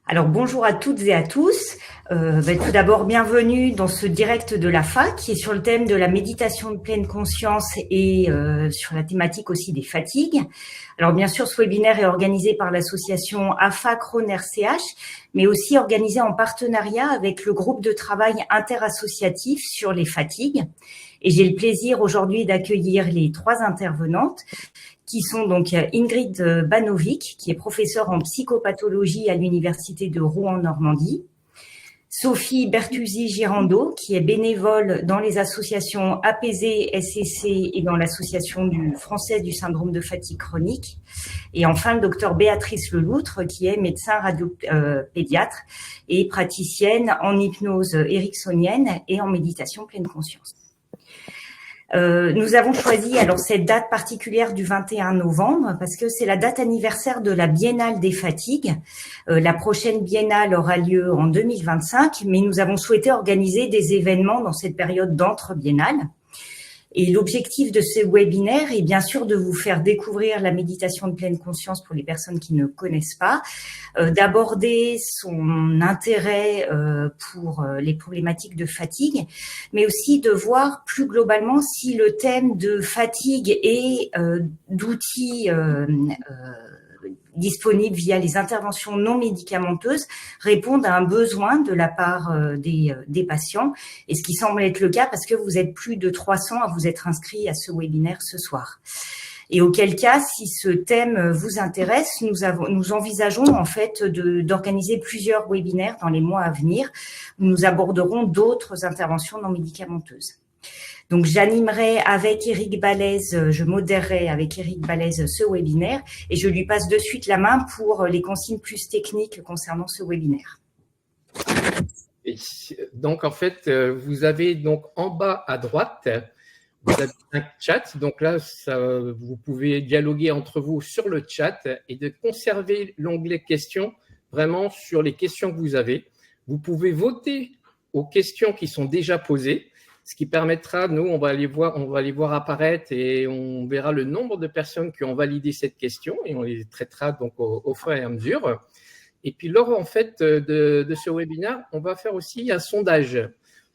Alors bonjour à toutes et à tous. Tout d'abord, bienvenue dans ce direct de la FAC qui est sur le thème de la méditation de pleine conscience et sur la thématique aussi des fatigues. Alors bien sûr, ce webinaire est organisé par l'association AFAC Rhône RCH, mais aussi organisé en partenariat avec le groupe de travail interassociatif sur les fatigues. Et j'ai le plaisir aujourd'hui d'accueillir les trois intervenantes, qui sont donc Ingrid Banovic, qui est professeure en psychopathologie à l'Université de Rouen-Normandie, Sophie Bertuzzi-Girando, qui est bénévole dans les associations Apaiser SCC et dans l'association française du syndrome de fatigue chronique, et enfin le docteur Béatrice Leloutre, qui est médecin pédiatre et praticienne en hypnose ericksonienne et en méditation pleine conscience. Nous avons choisi alors cette date particulière du 21 novembre parce que c'est la date anniversaire de la Biennale des fatigues. La prochaine biennale aura lieu en 2025, mais nous avons souhaité organiser des événements dans cette période d'entre-biennale. Et l'objectif de ce webinaire est bien sûr de vous faire découvrir la méditation de pleine conscience pour les personnes qui ne connaissent pas, d'aborder son intérêt pour les problématiques de fatigue, mais aussi de voir plus globalement si le thème de fatigue et d'outils disponibles via les interventions non médicamenteuses répondent à un besoin de la part des patients, et ce qui semble être le cas parce que vous êtes plus de 300 à vous être inscrits à ce webinaire ce soir. Et auquel cas, si ce thème vous intéresse, nous envisageons en fait d'organiser plusieurs webinaires dans les mois à venir où nous aborderons d'autres interventions non médicamenteuses. Donc, j'animerai avec Éric Balèze, je modérerai avec Éric Balèze ce webinaire et je lui passe de suite la main pour les consignes plus techniques concernant ce webinaire. Et donc, en fait, vous avez donc en bas à droite, vous avez un chat. Donc là, vous pouvez dialoguer entre vous sur le chat et de conserver l'onglet questions vraiment sur les questions que vous avez. Vous pouvez voter aux questions qui sont déjà posées, ce qui permettra, nous, on va les voir apparaître et on verra le nombre de personnes qui ont validé cette question et on les traitera donc au fur et à mesure. Et puis, lors en fait de ce webinaire, on va faire aussi un sondage.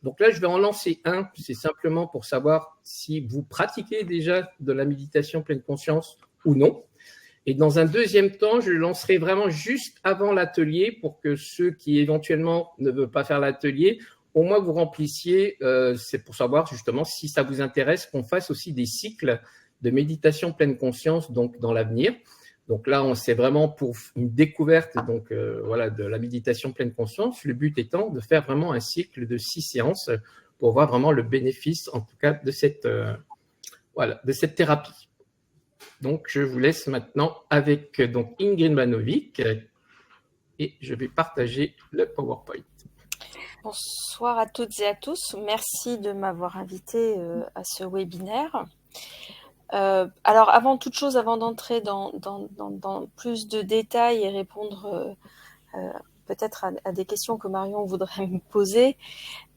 Donc là, je vais en lancer un. C'est simplement pour savoir si vous pratiquez déjà de la méditation pleine conscience ou non. Et dans un deuxième temps, je le lancerai vraiment juste avant l'atelier pour que ceux qui éventuellement ne veulent pas faire l'atelier, au moins vous remplissiez, c'est pour savoir justement si ça vous intéresse qu'on fasse aussi des cycles de méditation pleine conscience donc dans l'avenir. Donc là, c'est vraiment pour une découverte donc voilà de la méditation pleine conscience. Le but étant de faire vraiment un cycle de 6 séances pour voir vraiment le bénéfice, en tout cas, de cette thérapie. Donc, je vous laisse maintenant avec donc Ingrid Banovic et je vais partager le PowerPoint. Bonsoir à toutes et à tous. Merci de m'avoir invité à ce webinaire. Alors, avant toute chose, avant d'entrer dans plus de détails et répondre peut-être à des questions que Marion voudrait me poser,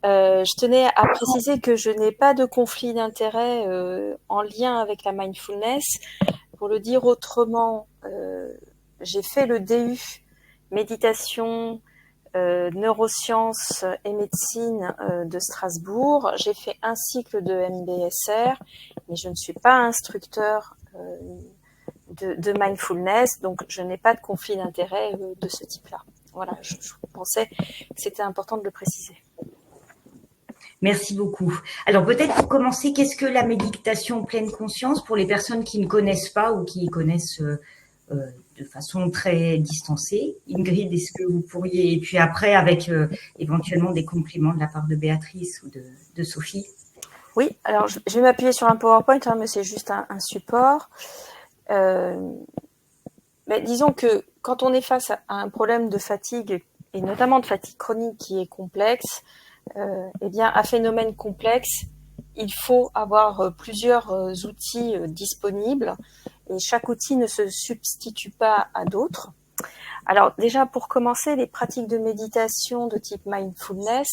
je tenais à préciser que je n'ai pas de conflit d'intérêt en lien avec la mindfulness. Pour le dire autrement, j'ai fait le DU méditation, neurosciences et médecine de Strasbourg. J'ai fait un cycle de MBSR, mais je ne suis pas instructeur de mindfulness, donc je n'ai pas de conflit d'intérêt de ce type-là. Voilà, je pensais que c'était important de le préciser. Merci beaucoup. Alors peut-être pour commencer, qu'est-ce que la méditation pleine conscience pour les personnes qui ne connaissent pas ou qui connaissent de façon très distancée? Ingrid, est-ce que vous pourriez, et puis après avec éventuellement des compléments de la part de Béatrice ou de Sophie? Oui, alors je vais m'appuyer sur un PowerPoint, hein, mais c'est juste un support. Mais disons que quand on est face à un problème de fatigue, et notamment de fatigue chronique qui est complexe, eh bien, un phénomène complexe, il faut avoir plusieurs outils disponibles et chaque outil ne se substitue pas à d'autres. Alors déjà, pour commencer, les pratiques de méditation de type mindfulness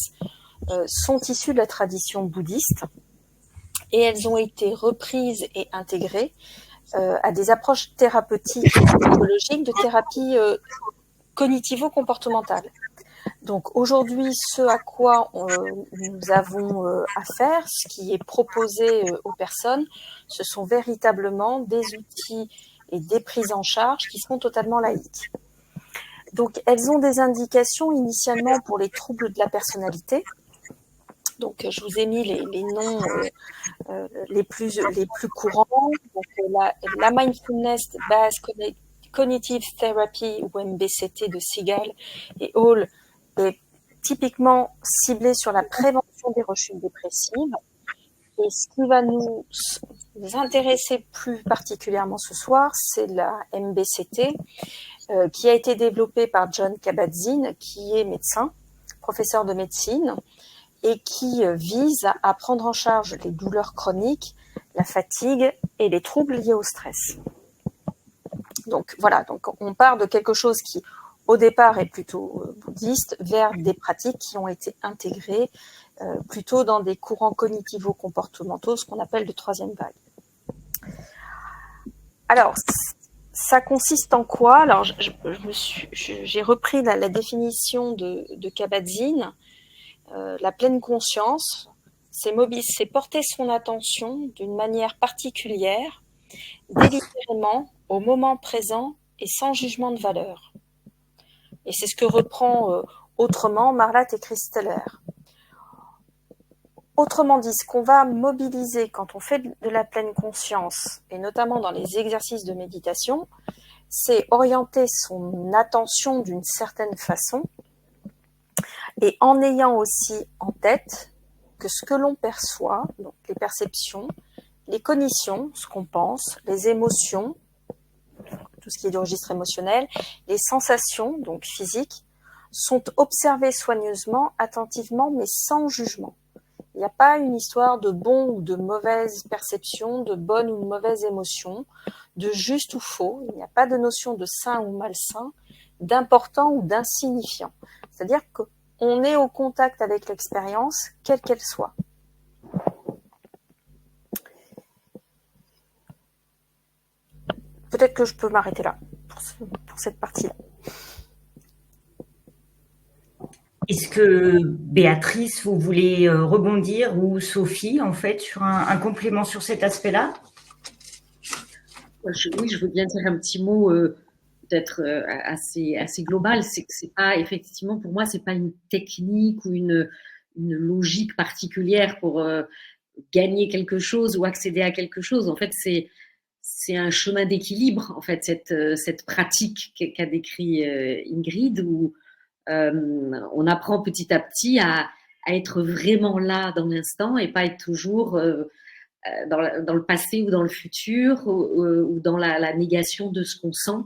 sont issues de la tradition bouddhiste et elles ont été reprises et intégrées à des approches thérapeutiques, psychologiques, de thérapie cognitivo-comportementales. Donc aujourd'hui, ce à quoi nous avons affaire, ce qui est proposé aux personnes, ce sont véritablement des outils et des prises en charge qui sont totalement laïques. Donc elles ont des indications initialement pour les troubles de la personnalité. Donc je vous ai mis les noms les plus courants. Donc la Mindfulness Based Cognitive Therapy, ou MBCT, de Segal et Hall, est typiquement ciblée sur la prévention des rechutes dépressives. Et ce qui va nous intéresser plus particulièrement ce soir, c'est la MBCT, qui a été développée par Jon Kabat-Zinn, qui est médecin, professeur de médecine, et qui vise à prendre en charge les douleurs chroniques, la fatigue et les troubles liés au stress. Donc voilà, donc on part de quelque chose qui, au départ, est plutôt bouddhiste, vers des pratiques qui ont été intégrées plutôt dans des courants cognitivo-comportementaux, ce qu'on appelle de troisième vague. Alors, ça consiste en quoi? Alors, j'ai repris la définition de Kabat-Zinn. La pleine conscience, c'est porter son attention d'une manière particulière, délibérément, au moment présent et sans jugement de valeur. Et c'est ce que reprend autrement Marlatt et Christeller. Autrement dit, ce qu'on va mobiliser quand on fait de la pleine conscience, et notamment dans les exercices de méditation, c'est orienter son attention d'une certaine façon, et en ayant aussi en tête que ce que l'on perçoit, donc les perceptions, les cognitions, ce qu'on pense, les émotions, tout ce qui est du registre émotionnel, les sensations, donc physiques, sont observées soigneusement, attentivement, mais sans jugement. Il n'y a pas une histoire de bon ou de mauvaise perception, de bonne ou de mauvaise émotion, de juste ou faux. Il n'y a pas de notion de sain ou malsain, d'important ou d'insignifiant. C'est-à-dire qu'on est au contact avec l'expérience, quelle qu'elle soit. Peut-être que je peux m'arrêter là, pour cette partie-là. Est-ce que Béatrice, vous voulez rebondir, ou Sophie, en fait, sur un complément sur cet aspect-là? Oui, je veux bien dire un petit mot peut-être assez global. C'est que c'est pas, effectivement, pour moi, c'est pas une technique ou une logique particulière pour gagner quelque chose ou accéder à quelque chose. En fait, c'est un chemin d'équilibre, en fait, cette pratique qu'a décrit Ingrid, où on apprend petit à petit à être vraiment là dans l'instant et pas être toujours dans le passé ou dans le futur ou dans la négation de ce qu'on sent.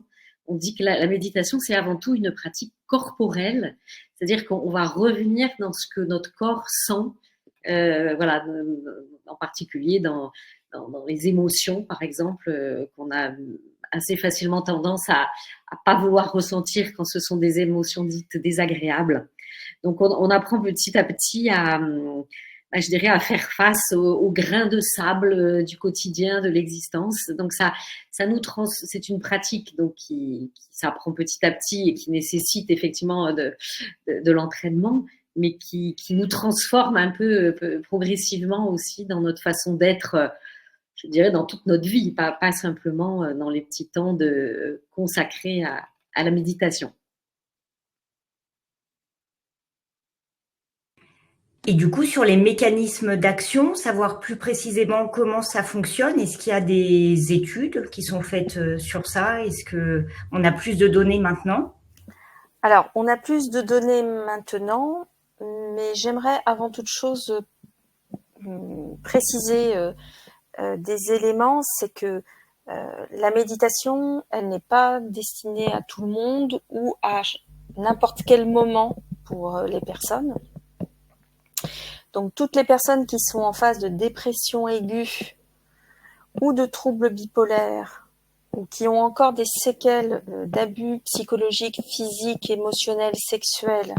On dit que la méditation, c'est avant tout une pratique corporelle, c'est-à-dire qu'on va revenir dans ce que notre corps sent, voilà, en particulier dans les émotions, par exemple, qu'on a assez facilement tendance à pas vouloir ressentir quand ce sont des émotions dites désagréables. Donc, on apprend petit à petit je dirais, à faire face aux grains de sable du quotidien, de l'existence. Donc, c'est une pratique donc qui s'apprend petit à petit et qui nécessite effectivement de l'entraînement, mais qui nous transforme un peu progressivement aussi dans notre façon d'être, je dirais, dans toute notre vie, pas simplement dans les petits temps consacrés à la méditation. Et du coup, sur les mécanismes d'action, savoir plus précisément comment ça fonctionne, est-ce qu'il y a des études qui sont faites sur ça? Est-ce qu'on a plus de données maintenant? Alors, on a plus de données maintenant, mais j'aimerais avant toute chose préciser des éléments. C'est que la méditation, elle n'est pas destinée à tout le monde ou à n'importe quel moment pour les personnes. Donc, toutes les personnes qui sont en phase de dépression aiguë ou de troubles bipolaires ou qui ont encore des séquelles d'abus psychologiques, physiques, émotionnels, sexuels,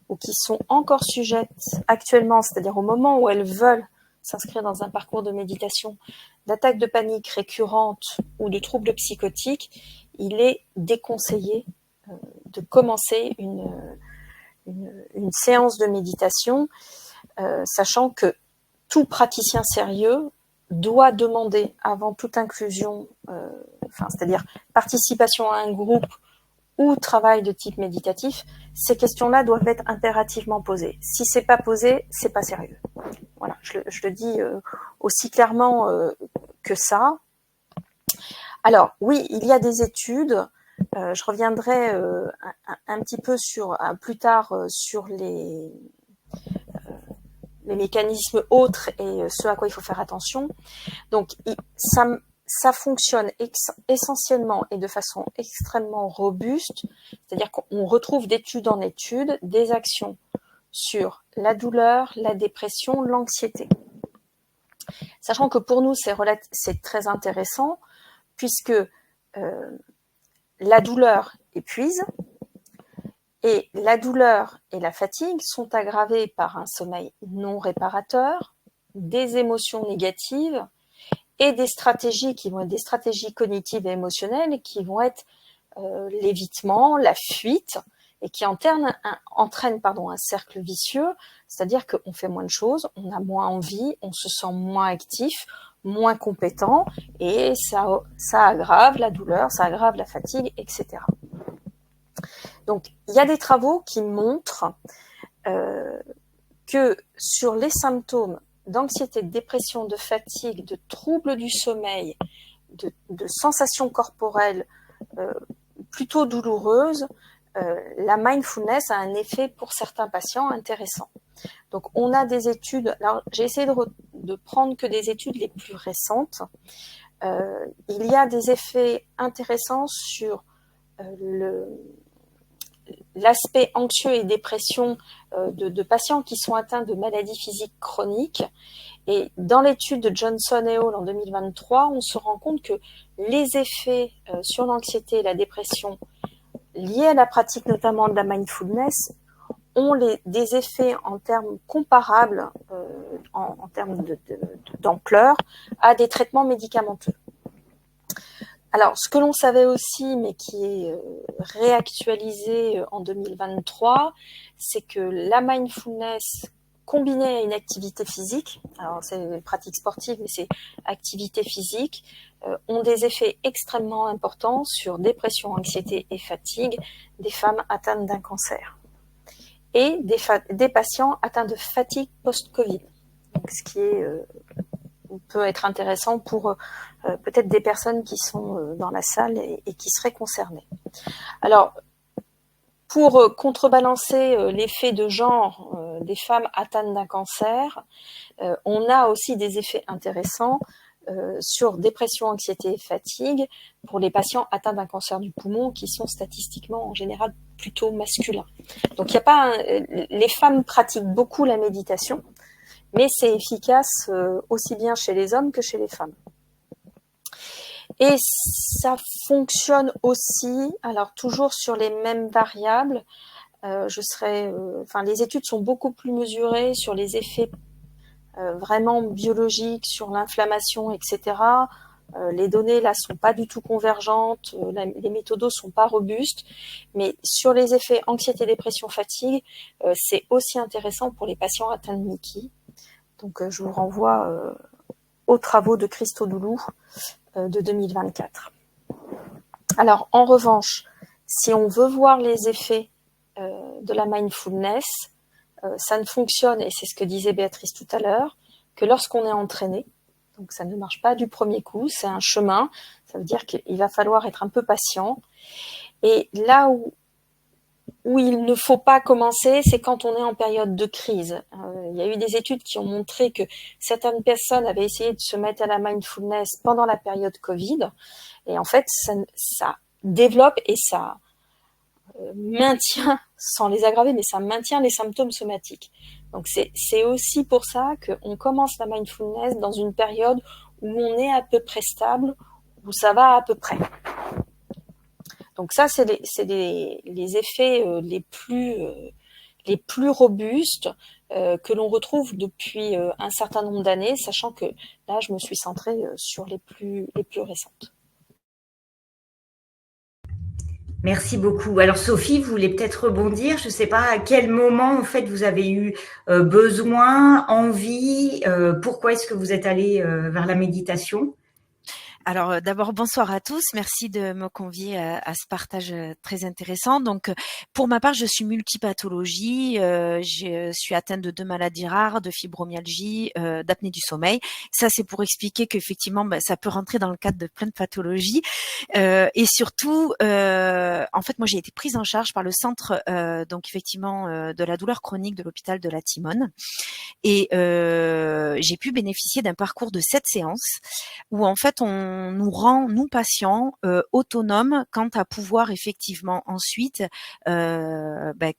ou qui sont encore sujettes actuellement, c'est-à-dire au moment où elles veulent s'inscrire dans un parcours de méditation, d'attaques de panique récurrentes ou de troubles psychotiques, il est déconseillé de commencer une séance de méditation, sachant que tout praticien sérieux doit demander avant toute inclusion, c'est-à-dire participation à un groupe ou travail de type méditatif, ces questions-là doivent être impérativement posées. Si c'est pas posé, c'est pas sérieux. Voilà, je le dis aussi clairement que ça. Alors oui, il y a des études. Je reviendrai un petit peu plus tard sur les mécanismes autres et ce à quoi il faut faire attention. Donc ça fonctionne essentiellement et de façon extrêmement robuste, c'est-à-dire qu'on retrouve d'étude en étude des actions sur la douleur, la dépression, l'anxiété. Sachant que pour nous, c'est très intéressant, puisque la douleur épuise, et la douleur et la fatigue sont aggravées par un sommeil non réparateur, des émotions négatives, et des stratégies qui vont être des stratégies cognitives et émotionnelles qui vont être l'évitement, la fuite, et qui entraînent un cercle vicieux, c'est-à-dire qu'on fait moins de choses, on a moins envie, on se sent moins actif, moins compétent, et ça aggrave la douleur, ça aggrave la fatigue, etc. Donc, il y a des travaux qui montrent que sur les symptômes d'anxiété, de dépression, de fatigue, de troubles du sommeil, de sensations corporelles plutôt douloureuses, la mindfulness a un effet pour certains patients intéressant. Donc on a des études, alors j'ai essayé de prendre que des études les plus récentes. Il y a des effets intéressants sur l'aspect anxieux et dépression de patients qui sont atteints de maladies physiques chroniques. Et dans l'étude de Johnson et al. En 2023, on se rend compte que les effets sur l'anxiété et la dépression liés à la pratique notamment de la mindfulness ont des effets en termes comparables, en termes d'ampleur, à des traitements médicamenteux. Alors, ce que l'on savait aussi, mais qui est réactualisé en 2023, c'est que la mindfulness combinée à une activité physique, alors c'est pratique sportive, mais c'est activité physique, ont des effets extrêmement importants sur dépression, anxiété et fatigue des femmes atteintes d'un cancer et des patients atteints de fatigue post-Covid. Donc, ce qui peut être intéressant pour peut-être des personnes qui sont dans la salle et qui seraient concernées. Alors, pour contrebalancer l'effet de genre des femmes atteintes d'un cancer, on a aussi des effets intéressants sur dépression, anxiété et fatigue pour les patients atteints d'un cancer du poumon qui sont statistiquement en général plutôt masculins. Donc il y a pas les femmes pratiquent beaucoup la méditation, mais c'est efficace aussi bien chez les hommes que chez les femmes. Et ça fonctionne aussi, alors toujours sur les mêmes variables, les études sont beaucoup plus mesurées sur les effets vraiment biologiques, sur l'inflammation, etc. Les données là sont pas du tout convergentes, les méthodos sont pas robustes, mais sur les effets anxiété, dépression, fatigue, c'est aussi intéressant pour les patients atteints de Miki. Donc je vous renvoie aux travaux de Christodoulou de 2024. Alors en revanche, si on veut voir les effets de la mindfulness, ça ne fonctionne, et c'est ce que disait Béatrice tout à l'heure, que lorsqu'on est entraîné. Donc ça ne marche pas du premier coup, c'est un chemin, ça veut dire qu'il va falloir être un peu patient. Et là où il ne faut pas commencer, c'est quand on est en période de crise. Il y a eu des études qui ont montré que certaines personnes avaient essayé de se mettre à la mindfulness pendant la période Covid, et en fait ça développe et ça maintient, sans les aggraver, mais ça maintient les symptômes somatiques. Donc c'est aussi pour ça qu'on commence la mindfulness dans une période où on est à peu près stable, où ça va à peu près. Donc ça, c'est les effets les plus robustes que l'on retrouve depuis un certain nombre d'années, sachant que là, je me suis centrée sur les plus récentes. Merci beaucoup. Alors Sophie, vous voulez peut-être rebondir. Je ne sais pas à quel moment en fait vous avez eu besoin, envie. Pourquoi est-ce que vous êtes allé vers la méditation? Alors d'abord bonsoir à tous, merci de me convier à ce partage très intéressant. Donc pour ma part, je suis multipathologie, je suis atteinte de 2 maladies rares, de fibromyalgie, d'apnée du sommeil. Ça c'est pour expliquer qu'effectivement ça peut rentrer dans le cadre de plein de pathologies. Et surtout, en fait moi j'ai été prise en charge par le centre donc effectivement de la douleur chronique de l'hôpital de la Timone. Et j'ai pu bénéficier d'un parcours de 7 séances où en fait on nous rend, nous patients, autonomes quant à pouvoir effectivement ensuite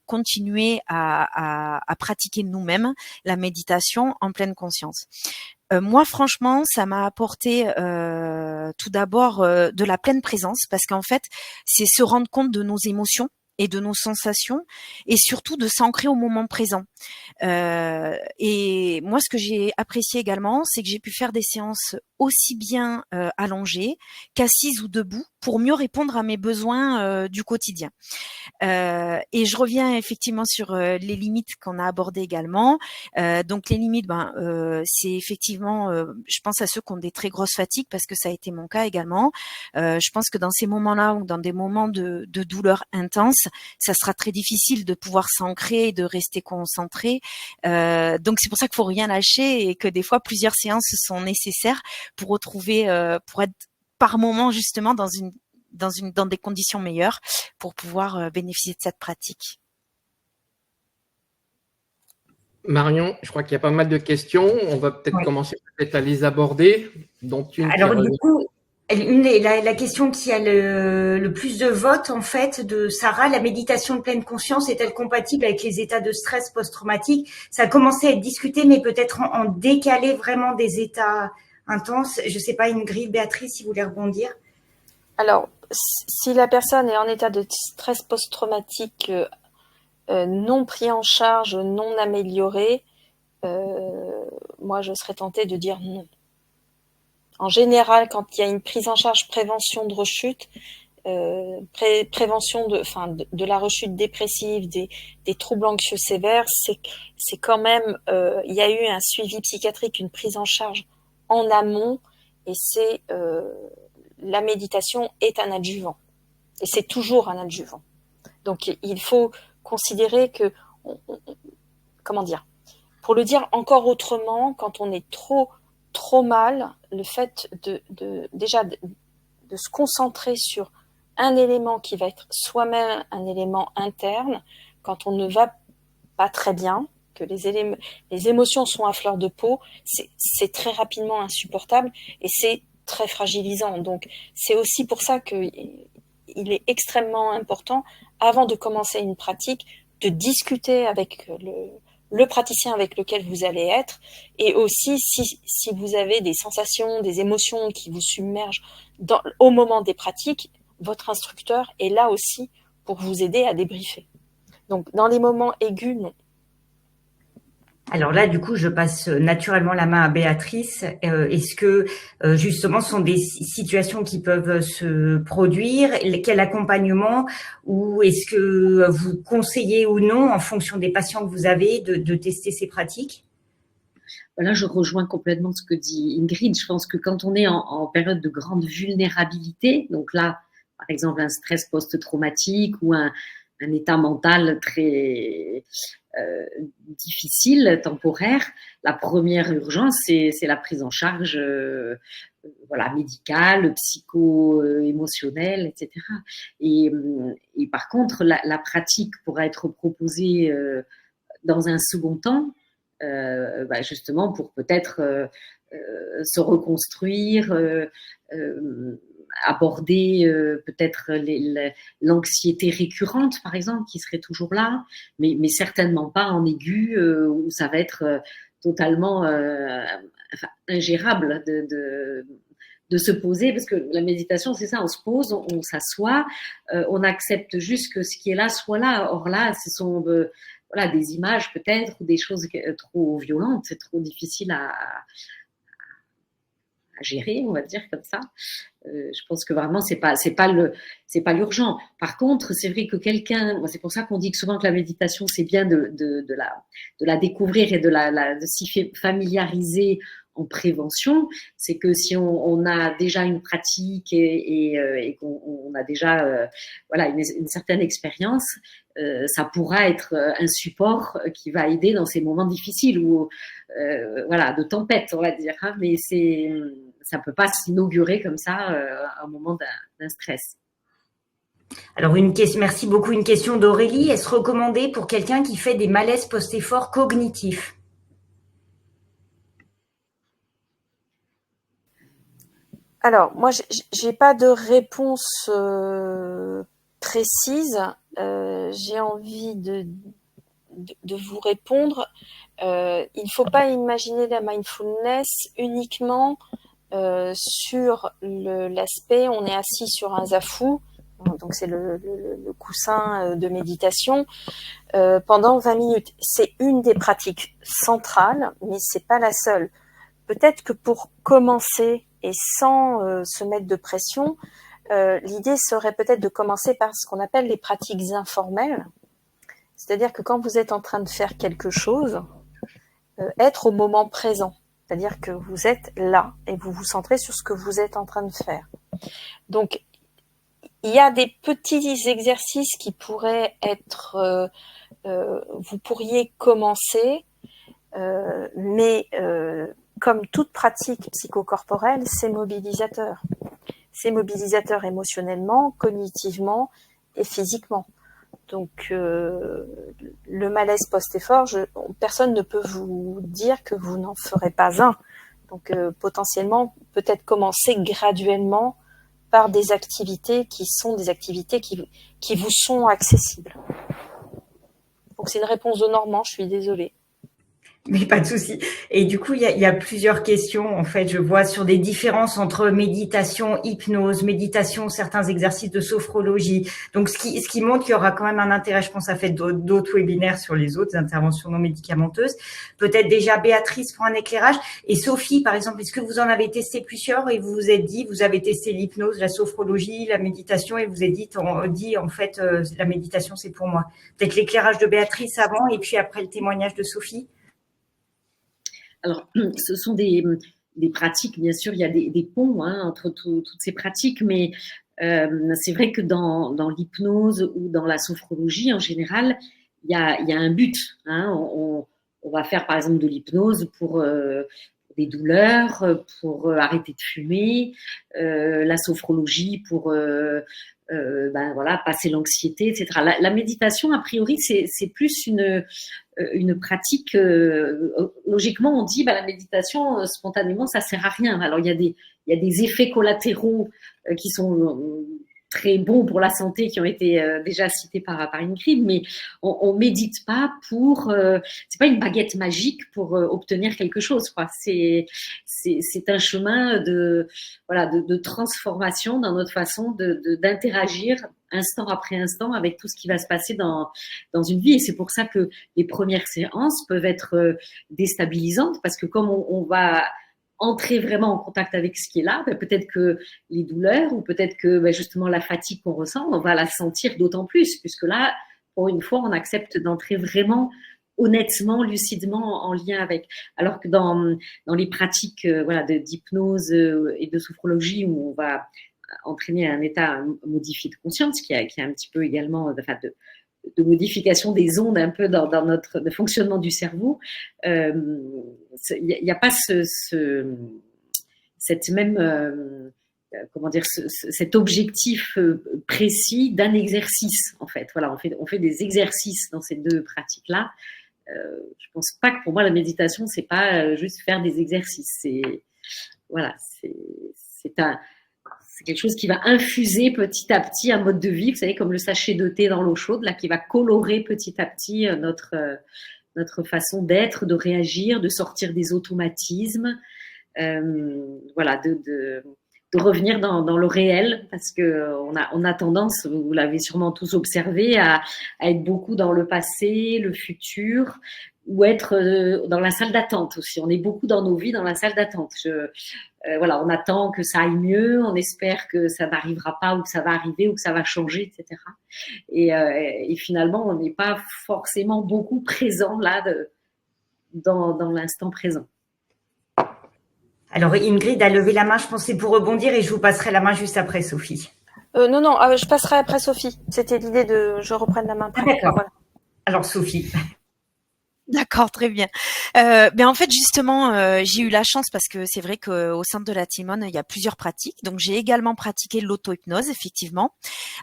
continuer à pratiquer nous-mêmes la méditation en pleine conscience. Moi, franchement, ça m'a apporté tout d'abord de la pleine présence parce qu'en fait, c'est se rendre compte de nos émotions et de nos sensations et surtout de s'ancrer au moment présent. Et moi, ce que j'ai apprécié également, c'est que j'ai pu faire des séances aussi bien allongées qu'assises ou debout pour mieux répondre à mes besoins du quotidien. Et je reviens effectivement sur les limites qu'on a abordées également. Donc les limites, c'est effectivement, je pense à ceux qui ont des très grosses fatigues parce que ça a été mon cas également. Je pense que dans ces moments-là ou dans des moments de douleur intense, ça sera très difficile de pouvoir s'ancrer et de rester concentré. Donc c'est pour ça qu'il faut rien lâcher et que des fois plusieurs séances sont nécessaires pour retrouver, pour être par moment justement dans des conditions meilleures pour pouvoir bénéficier de cette pratique. Marion, je crois qu'il y a pas mal de questions. On va peut-être commencer à les aborder. Dont une Alors du coup, la question qui a le plus de votes en fait de Sarah, la méditation de pleine conscience est-elle compatible avec les états de stress post-traumatique? Ça a commencé à être discuté, mais peut-être en décalé vraiment des états intenses. Je ne sais pas, Ingrid, Béatrice, si vous voulez rebondir. Alors, si la personne est en état de stress post-traumatique non pris en charge, non amélioré, moi je serais tentée de dire non. En général, quand il y a une prise en charge prévention de rechute, prévention de la rechute dépressive, des troubles anxieux sévères, c'est quand même, il y a eu un suivi psychiatrique, une prise en charge en amont, et c'est la méditation est un adjuvant, et c'est toujours un adjuvant. Donc il faut considérer que, comment dire, pour le dire encore autrement, quand on est trop mal, le fait déjà de se concentrer sur un élément qui va être soi-même un élément interne, quand on ne va pas très bien, que les émotions sont à fleur de peau, c'est très rapidement insupportable et c'est très fragilisant. Donc c'est aussi pour ça que il est extrêmement important, avant de commencer une pratique, de discuter avec le praticien avec lequel vous allez être, et aussi si vous avez des sensations, des émotions qui vous submergent au moment des pratiques, votre instructeur est là aussi pour vous aider à débriefer. Donc dans les moments aigus, non. Alors là, du coup, je passe naturellement la main à Béatrice. Est-ce que justement, ce sont des situations qui peuvent se produire? Quel accompagnement? Ou est-ce que vous conseillez ou non, en fonction des patients que vous avez, de tester ces pratiques? Là, je rejoins complètement ce que dit Ingrid. Je pense que quand on est en période de grande vulnérabilité, donc là, par exemple, un stress post-traumatique ou un état mental très difficile, temporaire, la première urgence, c'est la prise en charge médicale, psycho-émotionnelle, etc. Et par contre, la pratique pourra être proposée dans un second temps, justement pour peut-être se reconstruire, aborder peut-être l'anxiété récurrente, par exemple, qui serait toujours là, mais certainement pas en aigu, où ça va être totalement ingérable de se poser, parce que la méditation, c'est ça, on se pose, on s'assoit, on accepte juste que ce qui est là soit là. Or là, ce sont des images peut-être, ou des choses trop violentes, c'est trop difficile à gérer, on va dire comme ça. Je pense que vraiment c'est pas l'urgent. Par contre, c'est vrai que c'est pour ça qu'on dit que souvent que la méditation c'est bien de la découvrir et de s'y familiariser en prévention. C'est que si on a déjà une pratique et qu'on a déjà voilà une certaine expérience, ça pourra être un support qui va aider dans ces moments difficiles ou voilà de tempête, on va dire. Hein, mais ça peut pas s'inaugurer comme ça à un moment d'un stress. Alors merci beaucoup. Une question d'Aurélie. Est-ce recommandé pour quelqu'un qui fait des malaises post-effort cognitifs? Alors, moi, j'ai pas de réponse précise. J'ai envie de vous répondre. Il ne faut pas imaginer la mindfulness uniquement sur l'aspect on est assis sur un zafou, donc c'est le coussin de méditation, pendant 20 minutes. C'est une des pratiques centrales, mais c'est pas la seule. Peut-être que pour commencer et sans se mettre de pression, l'idée serait peut-être de commencer par ce qu'on appelle les pratiques informelles. C'est-à-dire que quand vous êtes en train de faire quelque chose, être au moment présent. C'est-à-dire que vous êtes là et vous vous centrez sur ce que vous êtes en train de faire. Donc, il y a des petits exercices qui pourraient être... vous pourriez commencer, mais comme toute pratique psychocorporelle, c'est mobilisateur. C'est mobilisateur émotionnellement, cognitivement et physiquement. Donc, le malaise post-effort, personne ne peut vous dire que vous n'en ferez pas un. Donc, potentiellement, peut-être commencer graduellement par des activités qui sont des activités qui vous sont accessibles. Donc, c'est une réponse de Normand, je suis désolée. Mais pas de souci. Et du coup, il y a plusieurs questions. En fait, je vois sur des différences entre méditation, hypnose, méditation, certains exercices de sophrologie. Donc, ce qui montre qu'il y aura quand même un intérêt. Je pense, à fait d'autres webinaires sur les autres interventions non médicamenteuses. Peut-être déjà Béatrice pour un éclairage. Et Sophie, par exemple, est-ce que vous en avez testé plusieurs et vous vous êtes dit, vous avez testé l'hypnose, la sophrologie, la méditation et vous avez dit en fait, la méditation, c'est pour moi. Peut-être l'éclairage de Béatrice avant et puis après le témoignage de Sophie. Alors, ce sont des pratiques, bien sûr, il y a des ponts entre toutes ces pratiques, mais c'est vrai que dans l'hypnose ou dans la sophrologie, en général, il y a un but. Hein, on va faire, par exemple, de l'hypnose pour des douleurs, pour arrêter de fumer, la sophrologie pour voilà, passer l'anxiété, etc. La méditation, a priori, c'est plus une pratique. Logiquement, on dit la méditation, spontanément, ça sert à rien. Alors, il y a des effets collatéraux qui sont très bons pour la santé, qui ont été déjà cités par Ingrid, mais on médite pas pour... c'est pas une baguette magique pour obtenir quelque chose, quoi. C'est un chemin de transformation dans notre façon d'interagir instant après instant avec tout ce qui va se passer dans une vie. Et c'est pour ça que les premières séances peuvent être déstabilisantes, parce que comme on va entrer vraiment en contact avec ce qui est là, peut-être que les douleurs ou peut-être que justement la fatigue qu'on ressent, on va la sentir d'autant plus, puisque là, pour une fois, on accepte d'entrer vraiment honnêtement, lucidement en lien avec. Alors que dans les pratiques d'hypnose et de sophrologie, où on va entraîner un état modifié de conscience, qui a un petit peu également de modification des ondes un peu dans notre fonctionnement du cerveau, il n'y a pas cette même cet objectif précis d'un exercice, en fait. Voilà, on fait des exercices dans ces deux pratiques-là. Je pense pas que pour moi la méditation c'est pas juste faire des exercices. C'est quelque chose qui va infuser petit à petit un mode de vie, vous savez, comme le sachet de thé dans l'eau chaude, là, qui va colorer petit à petit notre façon d'être, de réagir, de sortir des automatismes, de revenir dans le réel, parce que on a tendance, vous l'avez sûrement tous observé, à être beaucoup dans le passé, le futur, ou être dans la salle d'attente aussi. On est beaucoup dans nos vies dans la salle d'attente. Voilà, on attend que ça aille mieux, on espère que ça n'arrivera pas ou que ça va arriver ou que ça va changer, etc. Et finalement, on n'est pas forcément beaucoup présent là dans l'instant présent. Alors Ingrid a levé la main, je pensais pour rebondir et je vous passerai la main juste après Sophie. Non, je passerai après Sophie. C'était l'idée de je reprenne la main après. D'accord. Voilà. Alors Sophie. D'accord, très bien. En fait, justement, j'ai eu la chance parce que c'est vrai qu'au centre de la Timone, il y a plusieurs pratiques. Donc, j'ai également pratiqué l'auto-hypnose, effectivement.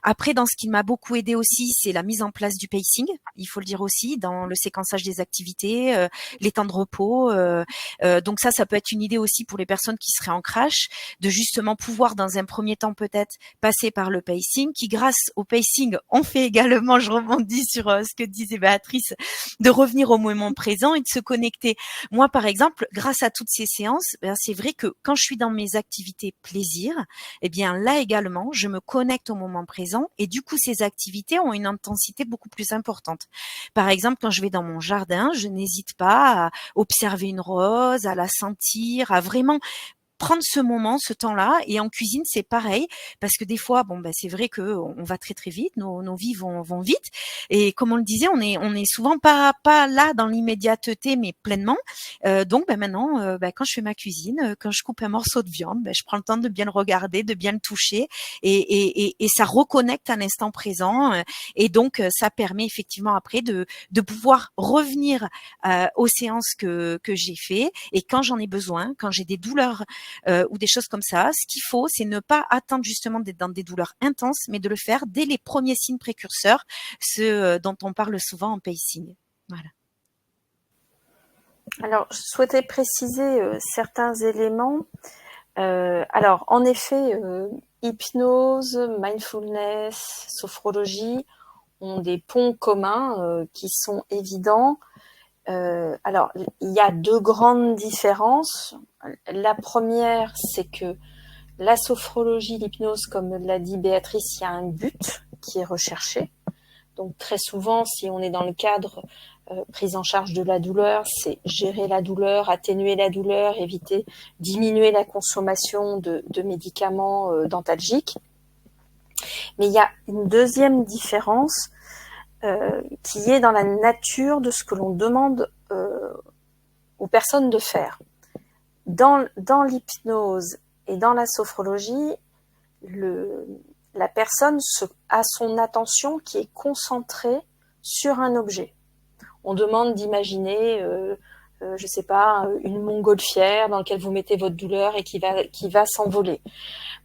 Après, dans ce qui m'a beaucoup aidé aussi, c'est la mise en place du pacing. Il faut le dire aussi, dans le séquençage des activités, les temps de repos. Donc ça peut être une idée aussi pour les personnes qui seraient en crash, de justement pouvoir, dans un premier temps peut-être, passer par le pacing, qui grâce au pacing, on fait également, je rebondis sur ce que disait Béatrice, de revenir au moment présent et de se connecter. Moi, par exemple, grâce à toutes ces séances, c'est vrai que quand je suis dans mes activités plaisir, là également, je me connecte au moment présent et du coup, ces activités ont une intensité beaucoup plus importante. Par exemple, quand je vais dans mon jardin, je n'hésite pas à observer une rose, à la sentir, à vraiment prendre ce moment, ce temps-là. Et en cuisine, c'est pareil, parce que des fois, c'est vrai que on va très très vite, nos vies vont vite. Et comme on le disait, on est souvent pas là dans l'immédiateté, mais pleinement. Donc maintenant, quand je fais ma cuisine, quand je coupe un morceau de viande, je prends le temps de bien le regarder, de bien le toucher, et ça reconnecte à l'instant présent. Et donc ça permet effectivement après de pouvoir revenir aux séances que j'ai fait. Et quand j'en ai besoin, quand j'ai des douleurs ou des choses comme ça, ce qu'il faut, c'est ne pas attendre justement d'être dans des douleurs intenses, mais de le faire dès les premiers signes précurseurs, ceux dont on parle souvent en pacing. Voilà. Alors, je souhaitais préciser certains éléments. Alors, en effet, hypnose, mindfulness, sophrologie ont des ponts communs qui sont évidents. Alors, il y a deux grandes différences. La première, c'est que la sophrologie, l'hypnose, comme l'a dit Béatrice, il y a un but qui est recherché. Donc, très souvent, si on est dans le cadre prise en charge de la douleur, c'est gérer la douleur, atténuer la douleur, éviter, diminuer la consommation de médicaments dentalgiques. Mais il y a une deuxième différence qui est dans la nature de ce que l'on demande aux personnes de faire. Dans l'hypnose et dans la sophrologie, la personne a son attention qui est concentrée sur un objet. On demande d'imaginer, je sais pas, une montgolfière dans laquelle vous mettez votre douleur et qui va s'envoler.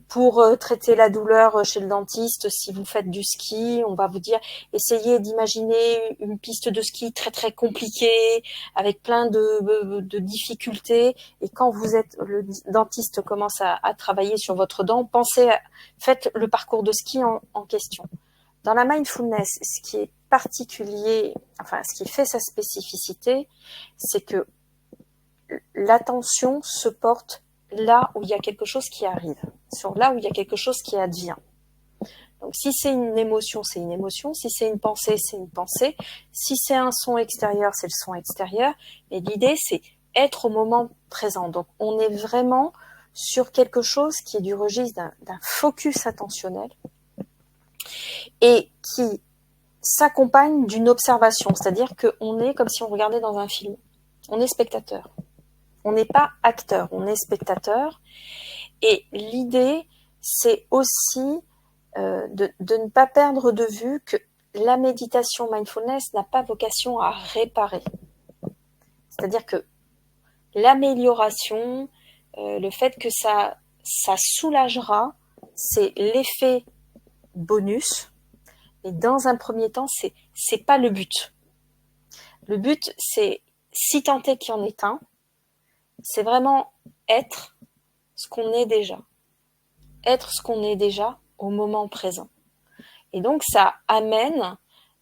Pour traiter la douleur chez le dentiste, si vous faites du ski, on va vous dire essayez d'imaginer une piste de ski très très compliquée avec plein de difficultés. Et quand le dentiste commence à travailler sur votre dent, faites le parcours de ski en question. Dans la mindfulness, ce qui est particulier, enfin ce qui fait sa spécificité, c'est que l'attention se porte là où il y a quelque chose qui arrive, sur là où il y a quelque chose qui advient. Donc si c'est une émotion, c'est une émotion, si c'est une pensée, c'est une pensée, si c'est un son extérieur, c'est le son extérieur, et l'idée c'est être au moment présent. Donc on est vraiment sur quelque chose qui est du registre d'un focus attentionnel et qui s'accompagne d'une observation, c'est-à-dire qu'on est comme si on regardait dans un film, on est spectateur. On n'est pas acteur, on est spectateur. Et l'idée, c'est aussi de ne pas perdre de vue que la méditation mindfulness n'a pas vocation à réparer. C'est-à-dire que l'amélioration, le fait que ça soulagera, c'est l'effet bonus. Et dans un premier temps, c'est pas le but. Le but, c'est, si tant est qu'il y en ait un, c'est vraiment être ce qu'on est déjà. Être ce qu'on est déjà au moment présent. Et donc, ça amène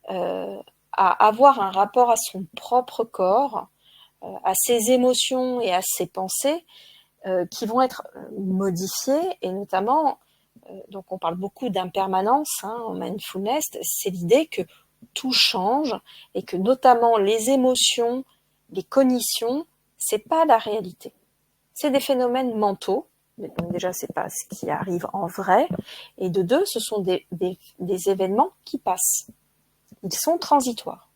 à avoir un rapport à son propre corps, à ses émotions et à ses pensées qui vont être modifiées. Et notamment, donc on parle beaucoup d'impermanence en mindfulness, c'est l'idée que tout change et que notamment les émotions les cognitions, c'est pas la réalité. C'est des phénomènes mentaux. Donc déjà, c'est pas ce qui arrive en vrai. Et de deux, ce sont des événements qui passent. Ils sont transitoires.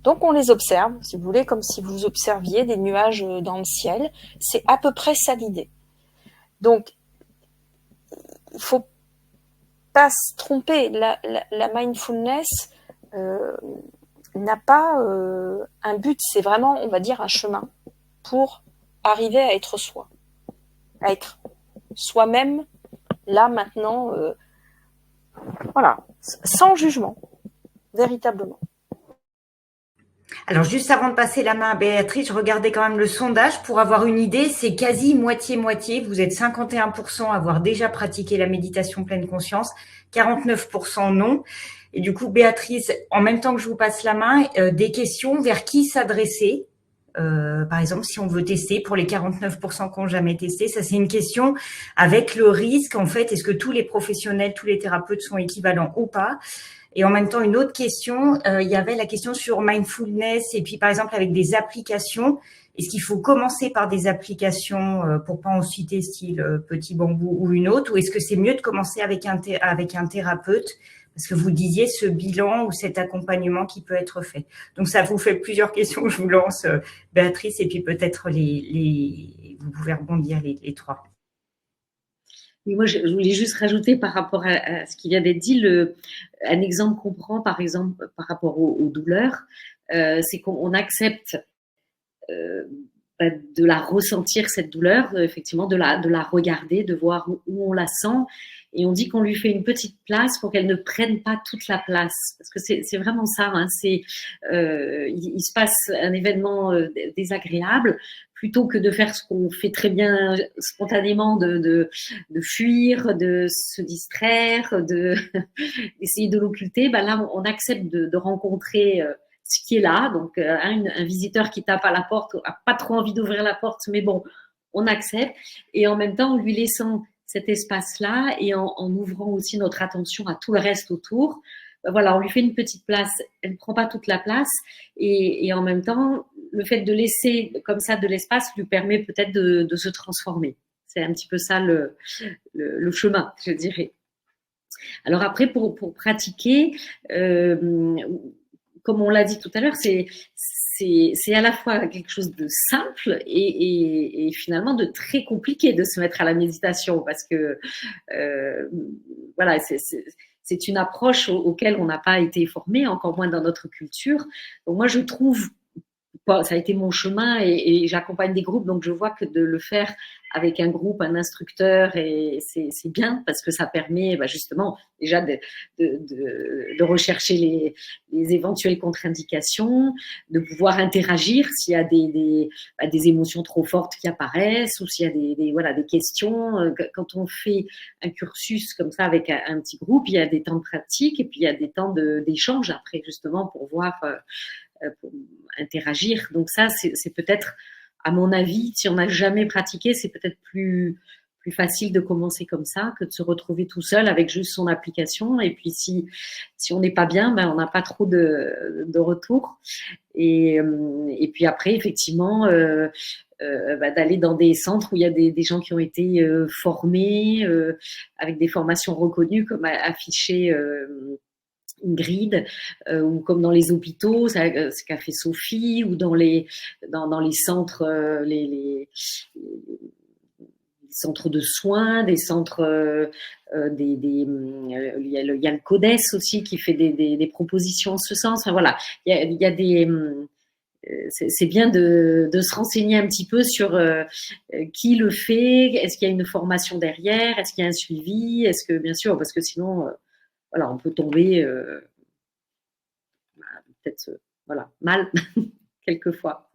Donc on les observe, si vous voulez, comme si vous observiez des nuages dans le ciel. C'est à peu près ça l'idée. Donc, il faut pas se tromper. La mindfulness n'a pas un but, c'est vraiment, on va dire, un chemin pour arriver à être soi, à être soi-même, là, maintenant, voilà, sans jugement, véritablement. Alors, juste avant de passer la main à Béatrice, je regardais quand même le sondage pour avoir une idée. C'est quasi moitié-moitié. Vous êtes 51% à avoir déjà pratiqué la méditation pleine conscience, 49% non. Et du coup, Béatrice, en même temps que je vous passe la main, des questions vers qui s'adresser. Par exemple, si on veut tester pour les 49% qui n'ont jamais testé, ça c'est une question avec le risque, en fait, est-ce que tous les professionnels, tous les thérapeutes sont équivalents ou pas? Et en même temps, une autre question, il y avait la question sur mindfulness et puis par exemple avec des applications. Est-ce qu'il faut commencer par des applications pour pas en citer style Petit Bambou ou une autre, ou est-ce que c'est mieux de commencer avec un thérapeute parce que vous disiez ce bilan ou cet accompagnement qui peut être fait. Donc ça vous fait plusieurs questions. Je vous lance Béatrice et puis peut-être vous pouvez rebondir les trois. Et moi, je voulais juste rajouter par rapport à ce qui vient d'être dit, un exemple qu'on prend, par exemple, par rapport aux douleurs, c'est qu'on accepte de la ressentir, cette douleur, effectivement, de la regarder, de voir où on la sent. Et on dit qu'on lui fait une petite place pour qu'elle ne prenne pas toute la place. Parce que c'est vraiment ça. Hein, il se passe un événement désagréable. Plutôt que de faire ce qu'on fait très bien spontanément, de fuir, de se distraire, d'essayer de l'occulter, ben là, on accepte de rencontrer ce qui est là. Donc, un visiteur qui tape à la porte n'a pas trop envie d'ouvrir la porte, mais bon, on accepte. Et en même temps, en lui laissant cet espace-là et en ouvrant aussi notre attention à tout le reste autour, voilà, on lui fait une petite place. Elle ne prend pas toute la place. Et en même temps, le fait de laisser comme ça de l'espace lui permet peut-être de se transformer. C'est un petit peu ça le chemin, je dirais. Alors après, pour pratiquer, comme on l'a dit tout à l'heure, c'est à la fois quelque chose de simple et finalement de très compliqué de se mettre à la méditation parce que voilà, c'est une approche auquel on n'a pas été formé, encore moins dans notre culture. Donc moi, je trouve, ça a été mon chemin et j'accompagne des groupes, donc je vois que de le faire avec un groupe, un instructeur, et c'est bien parce que ça permet justement déjà de rechercher les éventuelles contre-indications, de pouvoir interagir s'il y a des émotions trop fortes qui apparaissent ou s'il y a des questions. Quand on fait un cursus comme ça avec un petit groupe, il y a des temps de pratique et puis il y a des temps d'échange après justement pour voir, pour interagir. Donc ça, c'est peut-être, à mon avis, si on n'a jamais pratiqué, c'est peut-être plus facile de commencer comme ça que de se retrouver tout seul avec juste son application. Et puis si on n'est pas bien, on n'a pas trop de retour. Et puis après, effectivement, d'aller dans des centres où il y a des gens qui ont été formés avec des formations reconnues, comme affiché Ingrid, ou comme dans les hôpitaux, ce qu'a fait Sophie, ou dans les centres, les centres de soins, des centres, il y a le CODES aussi qui fait des propositions en ce sens. Enfin, voilà, il y a des c'est bien de se renseigner un petit peu sur qui le fait, est-ce qu'il y a une formation derrière, est-ce qu'il y a un suivi, est-ce que, bien sûr, parce que sinon voilà, on peut tomber peut-être mal quelquefois.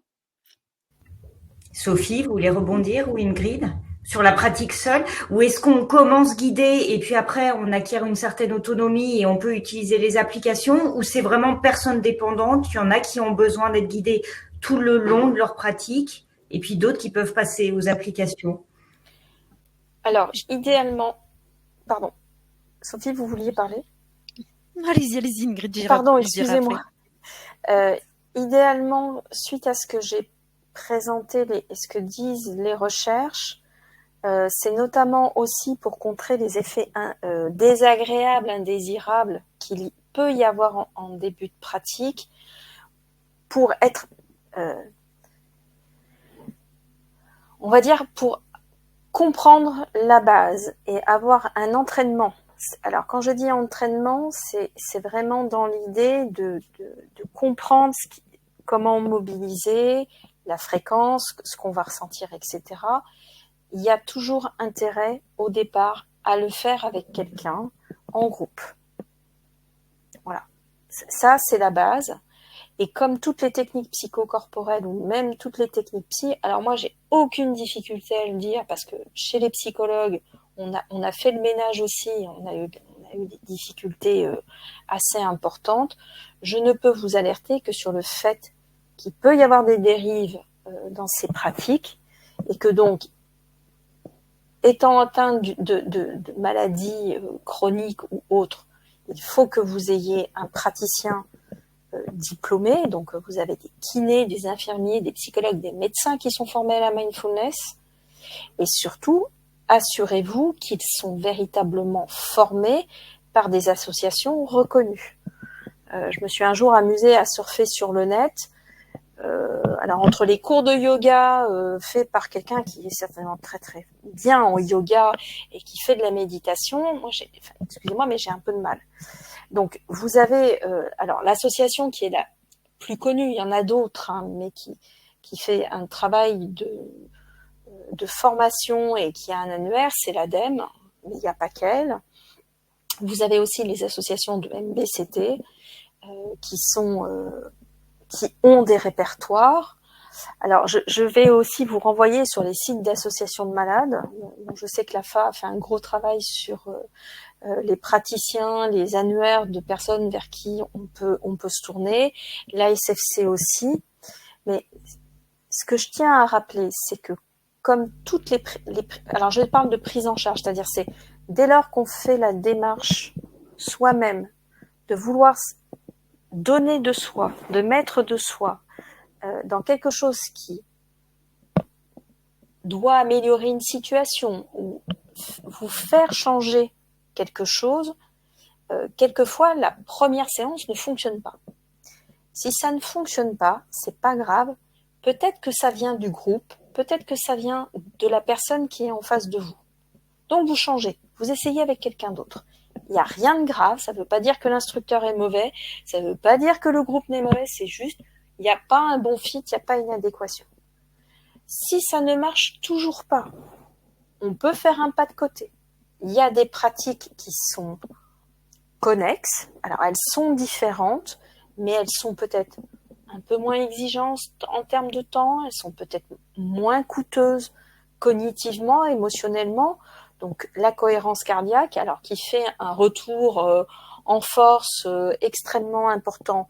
Sophie, vous voulez rebondir, ou Ingrid, sur la pratique seule, ou est-ce qu'on commence guidé et puis après on acquiert une certaine autonomie et on peut utiliser les applications, ou c'est vraiment personne dépendante? Il y en a qui ont besoin d'être guidés tout le long de leur pratique et puis d'autres qui peuvent passer aux applications. Alors, idéalement, pardon, Sophie, vous vouliez parler? Allez-y, Ingrid. Pardon, excusez-moi. Idéalement, suite à ce que j'ai présenter ce que disent les recherches. C'est notamment aussi pour contrer les effets désagréables, indésirables qu'il peut y avoir en début de pratique, pour être, on va dire, pour comprendre la base et avoir un entraînement. Alors, quand je dis entraînement, c'est vraiment dans l'idée de comprendre comment mobiliser, la fréquence, ce qu'on va ressentir, etc. Il y a toujours intérêt, au départ, à le faire avec quelqu'un, en groupe. Voilà. Ça, c'est la base. Et comme toutes les techniques psychocorporelles, ou même toutes les techniques psy, alors moi, j'ai aucune difficulté à le dire, parce que chez les psychologues, on a fait le ménage aussi, on a eu des difficultés assez importantes. Je ne peux vous alerter que sur le fait qu'il peut y avoir des dérives dans ces pratiques, et que donc, étant atteint de maladies chroniques ou autres, il faut que vous ayez un praticien diplômés, donc vous avez des kinés, des infirmiers, des psychologues, des médecins qui sont formés à la mindfulness, et surtout, assurez-vous qu'ils sont véritablement formés par des associations reconnues. Je me suis un jour amusée à surfer sur le net, alors entre les cours de yoga faits par quelqu'un qui est certainement très très bien en yoga et qui fait de la méditation, moi excusez-moi mais j'ai un peu de mal. Donc, vous avez alors l'association qui est la plus connue, il y en a d'autres, hein, mais qui fait un travail de formation et qui a un annuaire, c'est l'ADEME, mais il n'y a pas qu'elle. Vous avez aussi les associations de MBCT qui ont des répertoires. Alors, je vais aussi vous renvoyer sur les sites d'associations de malades. Donc, je sais que l'AFA a fait un gros travail sur les praticiens, les annuaires de personnes vers qui on peut se tourner, la SFC aussi. Mais ce que je tiens à rappeler, c'est que comme toutes alors je parle de prise en charge, c'est-à-dire c'est dès lors qu'on fait la démarche soi-même de vouloir donner de soi, de mettre de soi dans quelque chose qui doit améliorer une situation ou vous faire changer quelque chose, quelquefois la première séance ne fonctionne pas. Si ça ne fonctionne pas, c'est pas grave. Peut-être que ça vient du groupe, peut-être que ça vient de la personne qui est en face de vous. Donc vous changez, vous essayez avec quelqu'un d'autre. Il n'y a rien de grave, ça ne veut pas dire que l'instructeur est mauvais, ça ne veut pas dire que le groupe n'est mauvais, c'est juste, il n'y a pas un bon fit, il n'y a pas une adéquation. Si ça ne marche toujours pas, on peut faire un pas de côté. Il y a des pratiques qui sont connexes, alors elles sont différentes, mais elles sont peut-être un peu moins exigeantes en termes de temps, elles sont peut-être moins coûteuses cognitivement, émotionnellement. Donc la cohérence cardiaque, alors qui fait un retour en force extrêmement important.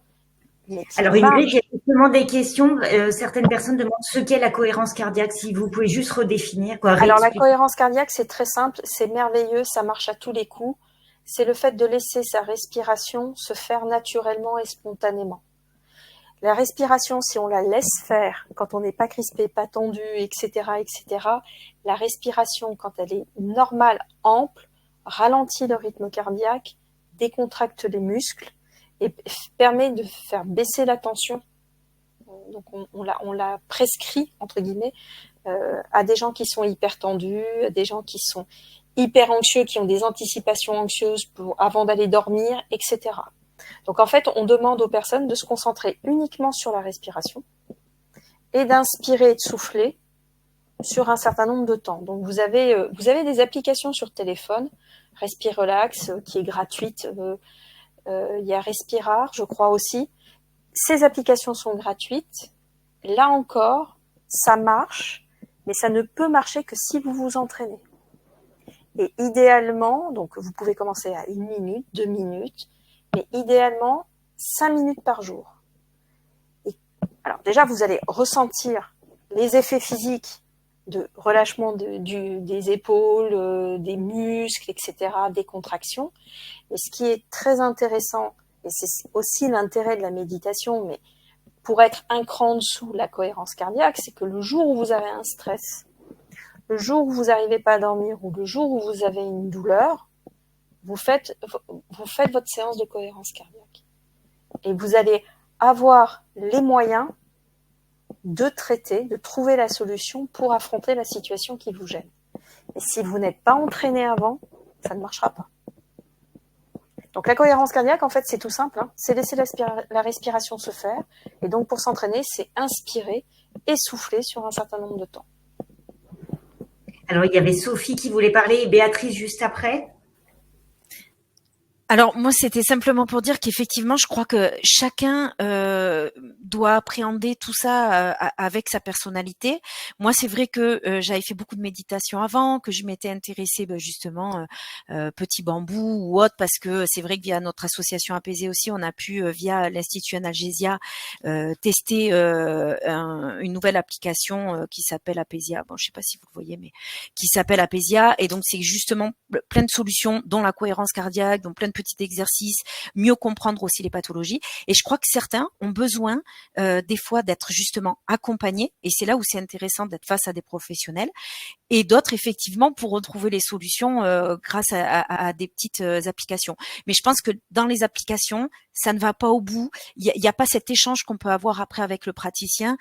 Alors Ingrid, j'ai justement des questions. Certaines personnes demandent ce qu'est la cohérence cardiaque, si vous pouvez juste redéfinir. Alors la cohérence cardiaque, c'est très simple, c'est merveilleux, ça marche à tous les coups. C'est le fait de laisser sa respiration se faire naturellement et spontanément. La respiration, si on la laisse faire, quand on n'est pas crispé, pas tendu, etc., la respiration, quand elle est normale, ample, ralentit le rythme cardiaque, décontracte les muscles et permet de faire baisser la tension. Donc on l'a prescrit, entre guillemets, à des gens qui sont hyper tendus, à des gens qui sont hyper anxieux, qui ont des anticipations anxieuses avant d'aller dormir, etc. Donc en fait, on demande aux personnes de se concentrer uniquement sur la respiration et d'inspirer et de souffler sur un certain nombre de temps. Donc vous avez des applications sur téléphone, Respire Relax, qui est gratuite. Il y a Respirar, je crois aussi. Ces applications sont gratuites. Là encore, ça marche, mais ça ne peut marcher que si vous vous entraînez. Et idéalement, donc vous pouvez commencer à 1 minute, 2 minutes, mais idéalement 5 minutes par jour. Et, alors déjà, vous allez ressentir les effets physiques de relâchement des épaules, des muscles, etc., des contractions. Mais ce qui est très intéressant, et c'est aussi l'intérêt de la méditation, mais pour être un cran en dessous la cohérence cardiaque, c'est que le jour où vous avez un stress, le jour où vous n'arrivez pas à dormir ou le jour où vous avez une douleur, vous faites votre séance de cohérence cardiaque. Et vous allez avoir les moyens de traiter, de trouver la solution pour affronter la situation qui vous gêne. Et si vous n'êtes pas entraîné avant, ça ne marchera pas. Donc la cohérence cardiaque, en fait, c'est tout simple, hein. C'est laisser la respiration se faire. Et donc pour s'entraîner, c'est inspirer et souffler sur un certain nombre de temps. Alors, il y avait Sophie qui voulait parler et Béatrice juste après. Alors moi, c'était simplement pour dire qu'effectivement, je crois que chacun doit appréhender tout ça avec sa personnalité. Moi, c'est vrai que j'avais fait beaucoup de méditation avant, que je m'étais intéressée justement Petit Bambou ou autre, parce que c'est vrai que via notre association Apaisée aussi, on a pu via l'Institut Analgesia tester une nouvelle application qui s'appelle Apésia. Bon, je sais pas si vous le voyez, mais qui s'appelle Apésia, et donc c'est justement plein de solutions, dont la cohérence cardiaque, dont plein de petits exercices, mieux comprendre aussi les pathologies. Et je crois que certains ont besoin des fois d'être justement accompagnés, et c'est là où c'est intéressant d'être face à des professionnels, et d'autres effectivement pour retrouver les solutions grâce à des petites applications. Mais je pense que dans les applications, ça ne va pas au bout. Il y a pas cet échange qu'on peut avoir après avec le praticien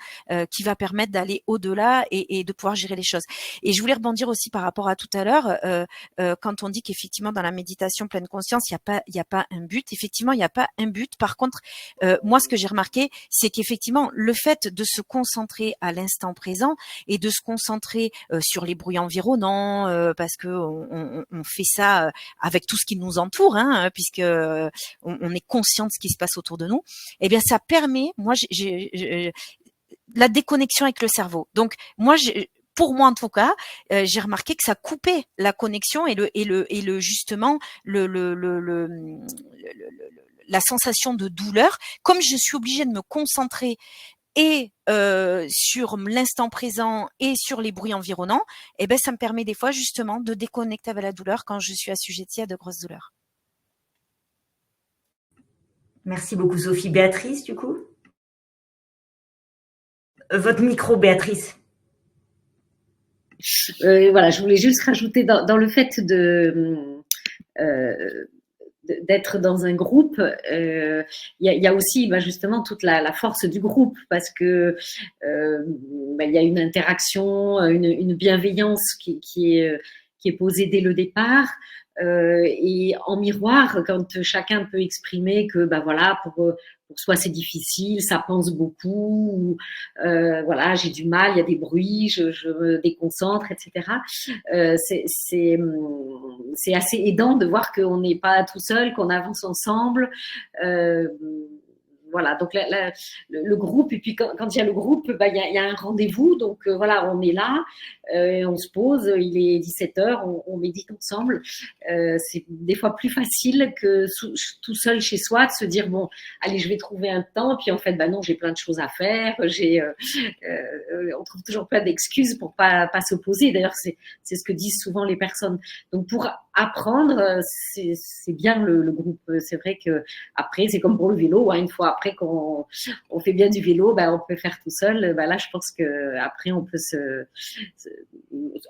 qui va permettre d'aller au-delà et de pouvoir gérer les choses. Et je voulais rebondir aussi par rapport à tout à l'heure, quand on dit qu'effectivement dans la méditation pleine conscience, il y a pas un but. Effectivement, il n'y a pas un but. Par contre, moi, ce que j'ai remarqué, c'est qu'effectivement, le fait de se concentrer à l'instant présent et de se concentrer sur les bruits environnants, parce que on fait ça avec tout ce qui nous entoure, hein, puisque on est conscient de ce qui se passe autour de nous. Eh bien, ça permet, moi, j'ai la déconnexion avec le cerveau. Donc, moi, pour moi en tout cas, j'ai remarqué que ça coupait la connexion et le justement la sensation de douleur. Comme je suis obligée de me concentrer et sur l'instant présent et sur les bruits environnants, eh ben ça me permet des fois justement de déconnecter avec la douleur quand je suis assujettie à de grosses douleurs. Merci beaucoup Sophie. Béatrice, du coup, votre micro, Béatrice. Voilà, je voulais juste rajouter dans le fait d'être dans un groupe, il y a aussi justement toute la force du groupe, parce que il y a une interaction, une bienveillance qui est posée dès le départ. Et en miroir, quand chacun peut exprimer que voilà, pour soi c'est difficile, ça pense beaucoup, ou, voilà, j'ai du mal, il y a des bruits, je me déconcentre, etc. C'est assez aidant de voir qu'on n'est pas tout seul, qu'on avance ensemble. Voilà, donc le groupe, et puis quand il y a le groupe, il y a un rendez-vous, donc voilà, on est là, on se pose, il est 17h, on médite ensemble. C'est des fois plus facile que tout seul chez soi de se dire bon, allez, je vais trouver un temps, puis en fait, non, j'ai plein de choses à faire, on trouve toujours plein d'excuses pour pas s'opposer. D'ailleurs, c'est ce que disent souvent les personnes. Donc pour apprendre, c'est bien le groupe. C'est vrai que après, c'est comme pour le vélo, hein, une fois après qu'on fait bien du vélo, on peut faire tout seul. Là, je pense que après on peut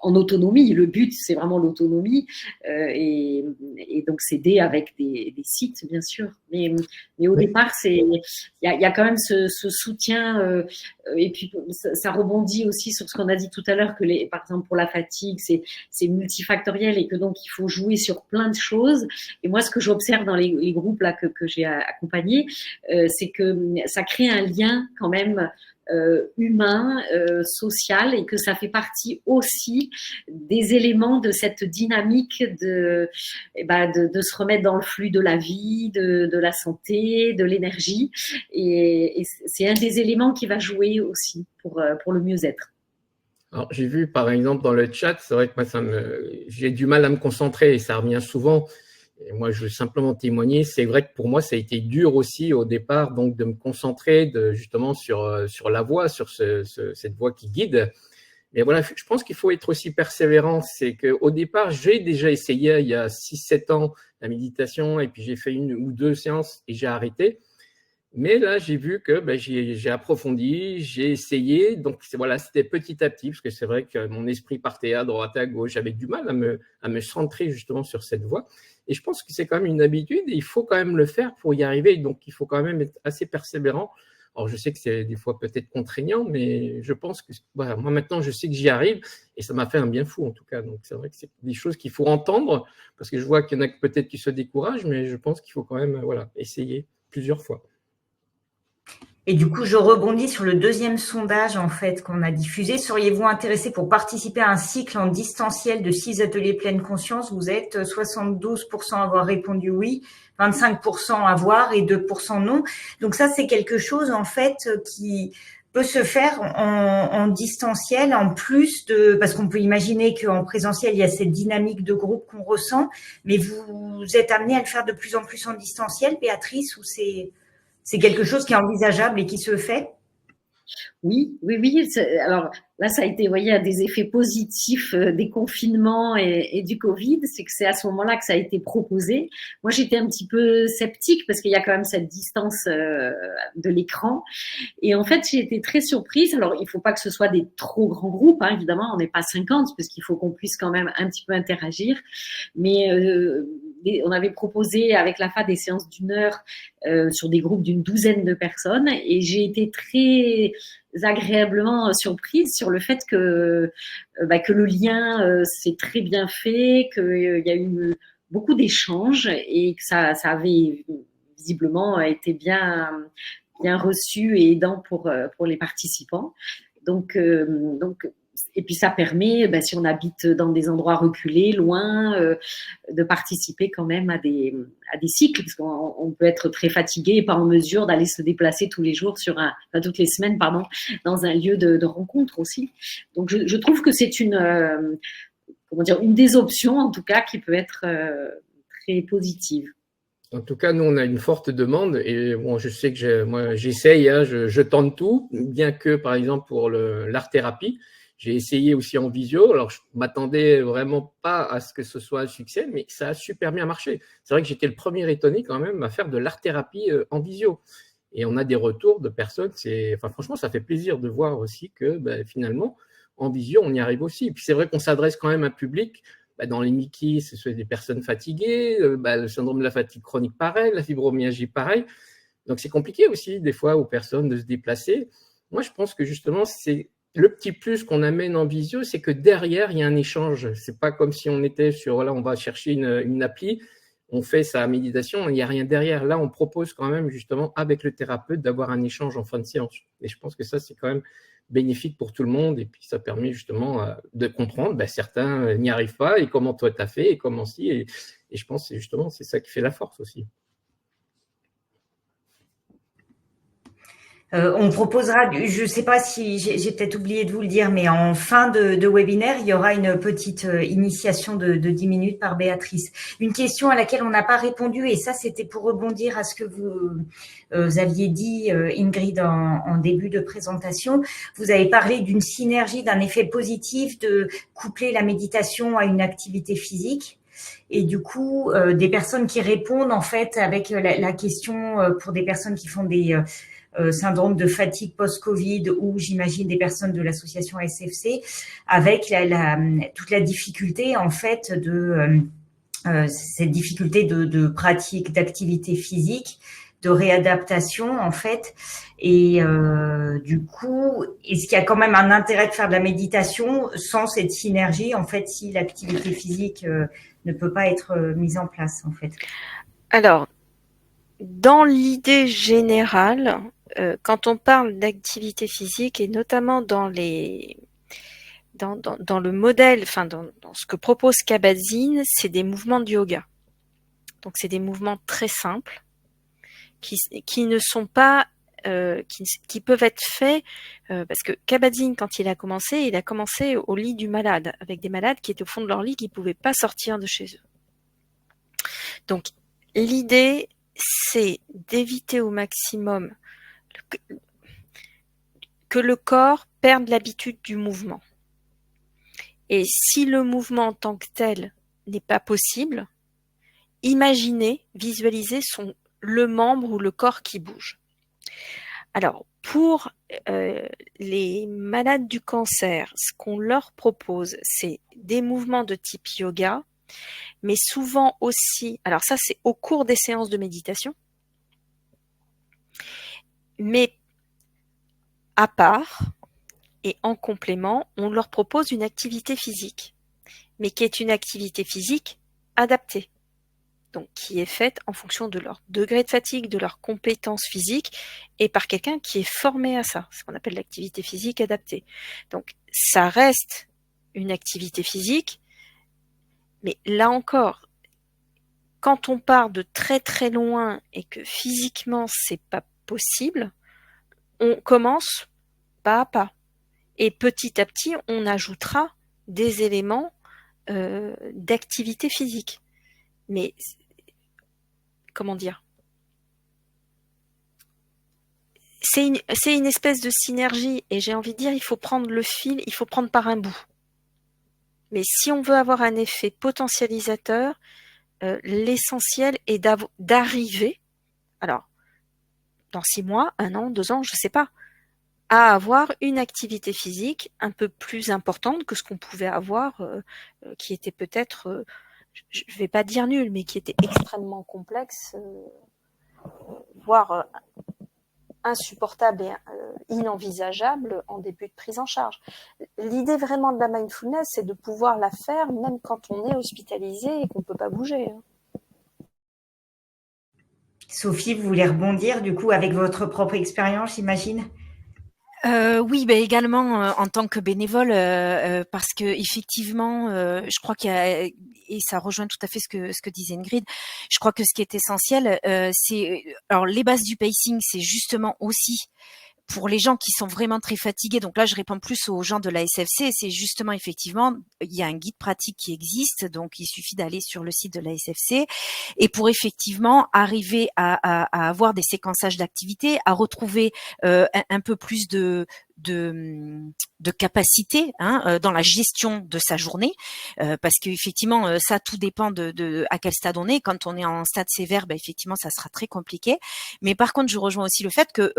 en autonomie. Le but, c'est vraiment l'autonomie, et donc s'aider avec des sites, bien sûr. Mais au départ, il y a quand même ce soutien, et puis ça rebondit aussi sur ce qu'on a dit tout à l'heure, que par exemple pour la fatigue, c'est multifactoriel, et que donc il faut jouer sur plein de choses. Et moi, ce que j'observe dans les groupes là que j'ai accompagnés, c'est que ça crée un lien quand même humain, social, et que ça fait partie aussi des éléments de cette dynamique de se remettre dans le flux de la vie, de la santé, de l'énergie, et c'est un des éléments qui va jouer aussi pour le mieux-être. Alors, j'ai vu par exemple dans le chat, c'est vrai que moi j'ai du mal à me concentrer, et ça revient souvent. Et moi, je veux simplement témoigner. C'est vrai que pour moi, ça a été dur aussi au départ, donc de me concentrer justement sur la voix, sur cette voix qui guide. Mais voilà, je pense qu'il faut être aussi persévérant. C'est qu'au départ, j'ai déjà essayé il y a 6-7 ans la méditation, et puis j'ai fait 1 ou 2 séances et j'ai arrêté. Mais là, j'ai vu que j'ai approfondi, j'ai essayé. Donc, voilà, c'était petit à petit, parce que c'est vrai que mon esprit partait à droite, à gauche. J'avais du mal à me centrer justement sur cette voie. Et je pense que c'est quand même une habitude et il faut quand même le faire pour y arriver. Donc, il faut quand même être assez persévérant. Alors, je sais que c'est des fois peut-être contraignant, mais je pense que voilà, moi maintenant, je sais que j'y arrive et ça m'a fait un bien fou en tout cas. Donc, c'est vrai que c'est des choses qu'il faut entendre parce que je vois qu'il y en a peut-être qui se découragent, mais je pense qu'il faut quand même voilà, essayer plusieurs fois. Et du coup, je rebondis sur le deuxième sondage en fait qu'on a diffusé. Seriez-vous intéressé pour participer à un cycle en distanciel de 6 ateliers pleine conscience? Vous êtes 72% à avoir répondu oui, 25% à voir et 2% non. Donc ça, c'est quelque chose en fait qui peut se faire en distanciel en plus de, parce qu'on peut imaginer qu'en présentiel, il y a cette dynamique de groupe qu'on ressent, mais vous êtes amené à le faire de plus en plus en distanciel, Béatrice, ou c'est quelque chose qui est envisageable et qui se fait? Oui, oui, oui. Alors là, ça a été, vous voyez, un des effets positifs des confinements et du Covid, c'est que c'est à ce moment-là que ça a été proposé. Moi, j'étais un petit peu sceptique parce qu'il y a quand même cette distance de l'écran. Et en fait, j'ai été très surprise. Alors, il ne faut pas que ce soit des trop grands groupes, hein, évidemment, on n'est pas 50 parce qu'il faut qu'on puisse quand même un petit peu interagir. Mais on avait proposé avec l'AFA des séances d'1 heure sur des groupes d'une douzaine de personnes et j'ai été très agréablement surprise sur le fait que le lien s'est très bien fait, qu'il y a eu beaucoup d'échanges et que ça avait visiblement été bien reçu et aidant pour les participants. Donc, et puis ça permet, si on habite dans des endroits reculés, loin, de participer quand même à des cycles, parce qu'on peut être très fatigué et pas en mesure d'aller se déplacer tous les jours toutes les semaines, pardon, dans un lieu de rencontre aussi. Donc je trouve que c'est une des options en tout cas qui peut être très positive. En tout cas, nous, on a une forte demande et bon, je sais que moi, j'essaye, hein, je tente tout, bien que, par exemple, pour l'art-thérapie, j'ai essayé aussi en visio. Alors, je m'attendais vraiment pas à ce que ce soit un succès, mais ça a super bien marché. C'est vrai que j'étais le premier étonné quand même à faire de l'art-thérapie en visio. Et on a des retours de personnes. Franchement, ça fait plaisir de voir aussi que finalement, en visio, on y arrive aussi. Et puis, c'est vrai qu'on s'adresse quand même à un public. Dans les Mickey, ce sont des personnes fatiguées, le syndrome de la fatigue chronique, pareil, la fibromyalgie, pareil. Donc, c'est compliqué aussi, des fois, aux personnes de se déplacer. Moi, je pense que justement, c'est le petit plus qu'on amène en visio, c'est que derrière, il y a un échange. C'est pas comme si on était voilà, on va chercher une appli, on fait sa méditation, il n'y a rien derrière. Là, on propose quand même, justement, avec le thérapeute, d'avoir un échange en fin de séance. Et je pense que ça, c'est quand même bénéfique pour tout le monde et puis ça permet justement de comprendre certains n'y arrivent pas et comment toi tu as fait et comment si et je pense que justement c'est ça qui fait la force aussi. On proposera, je ne sais pas si j'ai peut-être oublié de vous le dire, mais en fin de webinaire, il y aura une petite initiation de 10 minutes par Béatrice. Une question à laquelle on n'a pas répondu, et ça c'était pour rebondir à ce que vous aviez dit, Ingrid, en début de présentation. Vous avez parlé d'une synergie, d'un effet positif de coupler la méditation à une activité physique. Et du coup, des personnes qui répondent en fait avec la question pour des personnes qui font des syndrome de fatigue post-Covid ou j'imagine des personnes de l'association SFC avec toute la difficulté en fait de cette difficulté de pratique d'activité physique, de réadaptation en fait et du coup est-ce qu'il y a quand même un intérêt de faire de la méditation sans cette synergie en fait si l'activité physique ne peut pas être mise en place en fait? Alors dans l'idée générale, quand on parle d'activité physique et notamment dans le modèle, enfin dans ce que propose Kabat-Zinn, c'est des mouvements de yoga. Donc c'est des mouvements très simples qui ne sont pas qui peuvent être faits parce que Kabat-Zinn quand il a commencé au lit du malade avec des malades qui étaient au fond de leur lit qui ne pouvaient pas sortir de chez eux. Donc l'idée c'est d'éviter au maximum que le corps perde l'habitude du mouvement. Et si le mouvement en tant que tel n'est pas possible, imaginez, visualisez le membre ou le corps qui bouge. Alors, pour les malades du cancer, ce qu'on leur propose, c'est des mouvements de type yoga, mais souvent aussi, alors ça c'est au cours des séances de méditation, mais à part et en complément, on leur propose une activité physique, mais qui est une activité physique adaptée. Donc, qui est faite en fonction de leur degré de fatigue, de leurs compétences physiques, et par quelqu'un qui est formé à ça, ce qu'on appelle l'activité physique adaptée. Donc, ça reste une activité physique, mais là encore, quand on part de très très loin et que physiquement c'est pas possible, on commence pas à pas. Et petit à petit, on ajoutera des éléments d'activité physique. Mais comment dire, c'est une espèce de synergie et j'ai envie de dire, il faut prendre le fil, il faut prendre par un bout. Mais si on veut avoir un effet potentialisateur, l'essentiel est d'arriver, alors dans 6 mois, 1 an, 2 ans, je sais pas, à avoir une activité physique un peu plus importante que ce qu'on pouvait avoir, qui était peut-être, je vais pas dire nul, mais qui était extrêmement complexe, voire insupportable et inenvisageable en début de prise en charge. L'idée vraiment de la mindfulness, c'est de pouvoir la faire même quand on est hospitalisé et qu'on ne peut pas bouger. Sophie, vous voulez rebondir du coup avec votre propre expérience, j'imagine? Oui, également en tant que bénévole, parce que effectivement, je crois qu'il y a, et ça rejoint tout à fait ce que disait Ingrid. Je crois que ce qui est essentiel, c'est alors les bases du pacing, c'est justement aussi pour les gens qui sont vraiment très fatigués. Donc là, je réponds plus aux gens de la SFC. C'est justement effectivement, il y a un guide pratique qui existe, donc il suffit d'aller sur le site de la SFC et pour effectivement arriver à avoir des séquençages d'activités, à retrouver un peu plus de capacité dans la gestion de sa journée, parce qu'effectivement ça tout dépend de à quel stade on est. Quand on est en stade sévère, effectivement ça sera très compliqué. Mais par contre, je rejoins aussi le fait que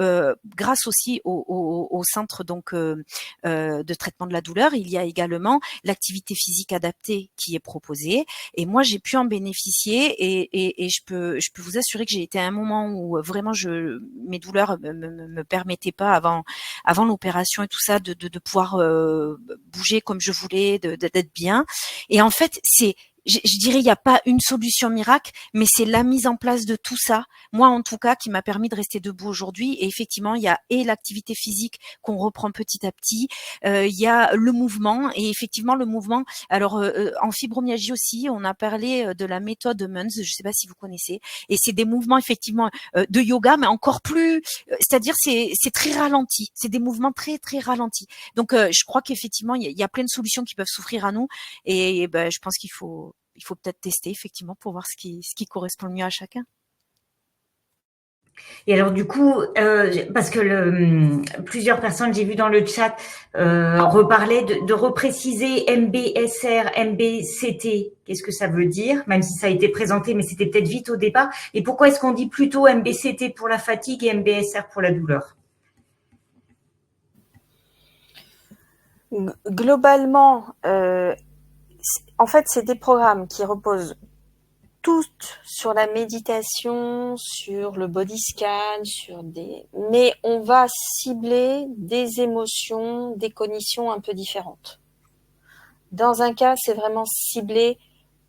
grâce aussi au centre donc de traitement de la douleur, il y a également l'activité physique adaptée qui est proposée. Et moi, j'ai pu en bénéficier et je peux vous assurer que j'ai été à un moment où vraiment mes douleurs me permettaient pas avant l'opération et tout ça de pouvoir bouger comme je voulais, d'être bien. Et en fait, je dirais, il n'y a pas une solution miracle, mais c'est la mise en place de tout ça, moi en tout cas, qui m'a permis de rester debout aujourd'hui. Et effectivement, il y a et l'activité physique qu'on reprend petit à petit, il y a le mouvement, et effectivement le mouvement. Alors en fibromyalgie aussi, on a parlé de la méthode Munz, je ne sais pas si vous connaissez, et c'est des mouvements effectivement de yoga, mais encore plus, c'est-à-dire c'est très ralenti, c'est des mouvements très très ralentis. Donc je crois qu'effectivement il y a plein de solutions qui peuvent s'offrir à nous, et je pense qu'il faut peut-être tester effectivement pour voir ce qui correspond le mieux à chacun. Et alors du coup, parce que plusieurs personnes, j'ai vu dans le chat, reparlaient de repréciser MBSR, MBCT. Qu'est-ce que ça veut dire? Même si ça a été présenté, mais c'était peut-être vite au départ. Et pourquoi est-ce qu'on dit plutôt MBCT pour la fatigue et MBSR pour la douleur? Globalement, en fait, c'est des programmes qui reposent toutes sur la méditation, sur le body scan, mais on va cibler des émotions, des cognitions un peu différentes. Dans un cas, c'est vraiment ciblé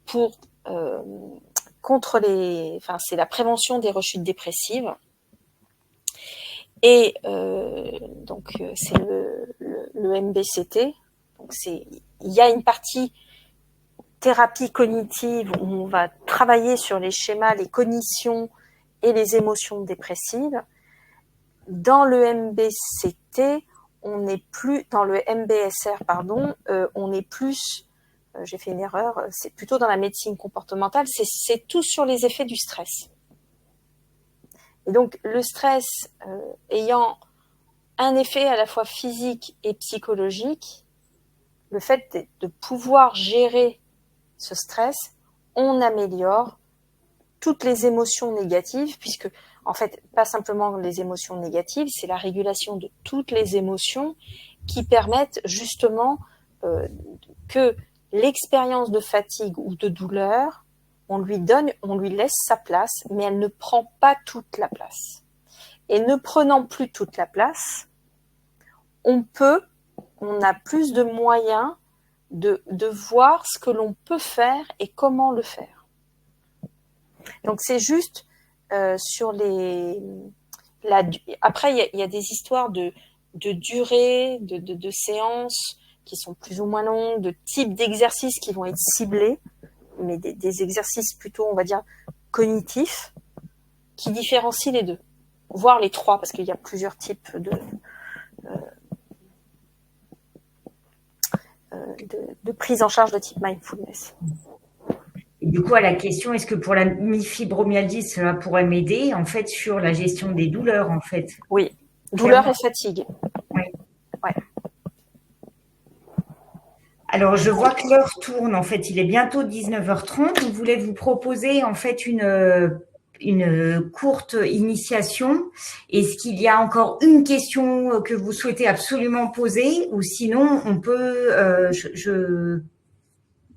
pour c'est la prévention des rechutes dépressives. Et donc c'est le MBCT. Donc il y a une partie thérapie cognitive où on va travailler sur les schémas, les cognitions et les émotions dépressives. Dans le MBCT, on n'est plus dans le MBSR, on est plus, j'ai fait une erreur, c'est plutôt dans la médecine comportementale, c'est tout sur les effets du stress. Et donc le stress ayant un effet à la fois physique et psychologique, le fait de pouvoir gérer ce stress, on améliore toutes les émotions négatives, puisque en fait, pas simplement les émotions négatives, c'est la régulation de toutes les émotions qui permettent justement que l'expérience de fatigue ou de douleur, on lui laisse sa place, mais elle ne prend pas toute la place. Et ne prenant plus toute la place, on a plus de moyens de voir ce que l'on peut faire et comment le faire. Donc c'est juste sur après il y a des histoires de durée, de séances qui sont plus ou moins longues, de types d'exercices qui vont être ciblés, mais des exercices plutôt, on va dire, cognitifs, qui différencient les deux, voire les trois, parce qu'il y a plusieurs types de prise en charge de type mindfulness. Et du coup, à la question, est-ce que pour la fibromyalgie, cela pourrait m'aider, en fait, sur la gestion des douleurs, en fait? Oui, douleur et fatigue. Oui. Ouais. Alors, je vois que l'heure tourne, en fait, il est bientôt 19h30. Je voulais vous proposer, en fait, une courte initiation. Est-ce qu'il y a encore une question que vous souhaitez absolument poser, ou sinon, on peut, je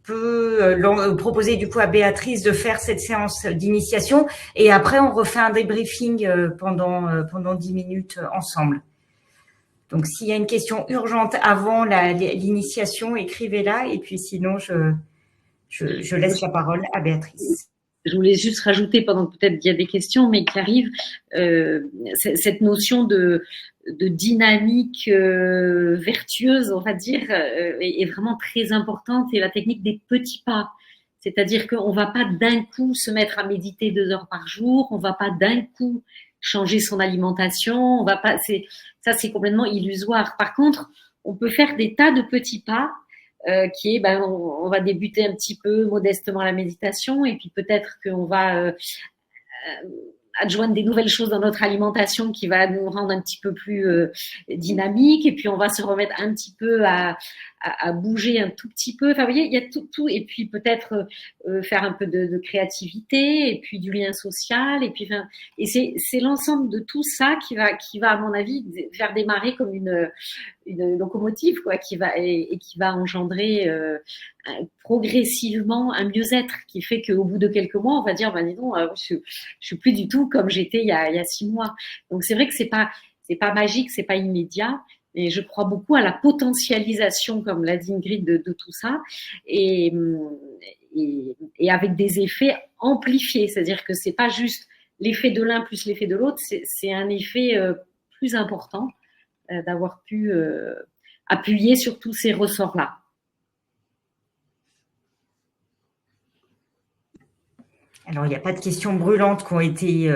peux proposer du coup à Béatrice de faire cette séance d'initiation et après on refait un débriefing pendant 10 minutes ensemble. Donc s'il y a une question urgente avant l'initiation, écrivez-la et puis sinon je laisse la parole à Béatrice. Je voulais juste rajouter, pendant que peut-être il y a des questions, mais qui arrivent, cette notion de dynamique vertueuse, on va dire, est vraiment très importante, et la technique des petits pas. C'est-à-dire qu'on ne va pas d'un coup se mettre à méditer 2 heures par jour, on ne va pas d'un coup changer son alimentation, on va pas, ça c'est complètement illusoire. Par contre, on peut faire des tas de petits pas qui est, on va débuter un petit peu modestement la méditation, et puis peut-être qu'on va adjoindre des nouvelles choses dans notre alimentation qui va nous rendre un petit peu plus dynamique, et puis on va se remettre un petit peu à bouger un tout petit peu. Enfin, vous voyez, il y a tout, et puis peut-être faire un peu de créativité, et puis du lien social, et puis enfin, et c'est l'ensemble de tout ça qui va à mon avis faire démarrer comme une locomotive, quoi, qui va engendrer progressivement un mieux-être qui fait qu'au bout de quelques mois, on va dire, dis donc, je suis plus du tout comme j'étais il y a 6 mois. Donc c'est vrai que c'est pas magique, c'est pas immédiat, et je crois beaucoup à la potentialisation, comme l'a dit Ingrid, de tout ça, et avec des effets amplifiés. C'est-à-dire que c'est pas juste l'effet de l'un plus l'effet de l'autre, c'est un effet plus important d'avoir pu appuyer sur tous ces ressorts-là. Alors, il n'y a pas de questions brûlantes qui ont été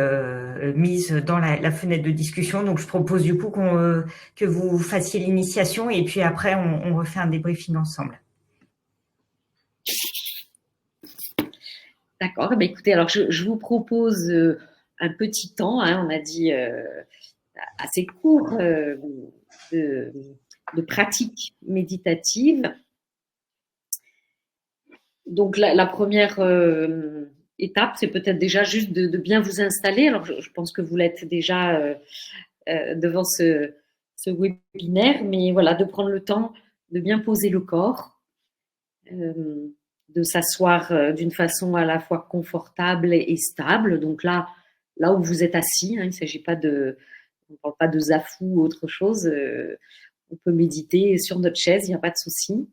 mises dans la fenêtre de discussion, donc je propose du coup que vous fassiez l'initiation et puis après, on refait un débriefing ensemble. D'accord, écoutez, alors je vous propose un petit temps, on a dit assez court, de pratique méditative. Donc la première étape, c'est peut-être déjà juste de bien vous installer. Alors je pense que vous l'êtes déjà devant ce webinaire, mais voilà, de prendre le temps de bien poser le corps, de s'asseoir d'une façon à la fois confortable et stable. Donc là où vous êtes assis, il ne s'agit pas on ne parle pas de zafou ou autre chose. On peut méditer sur notre chaise, il n'y a pas de souci.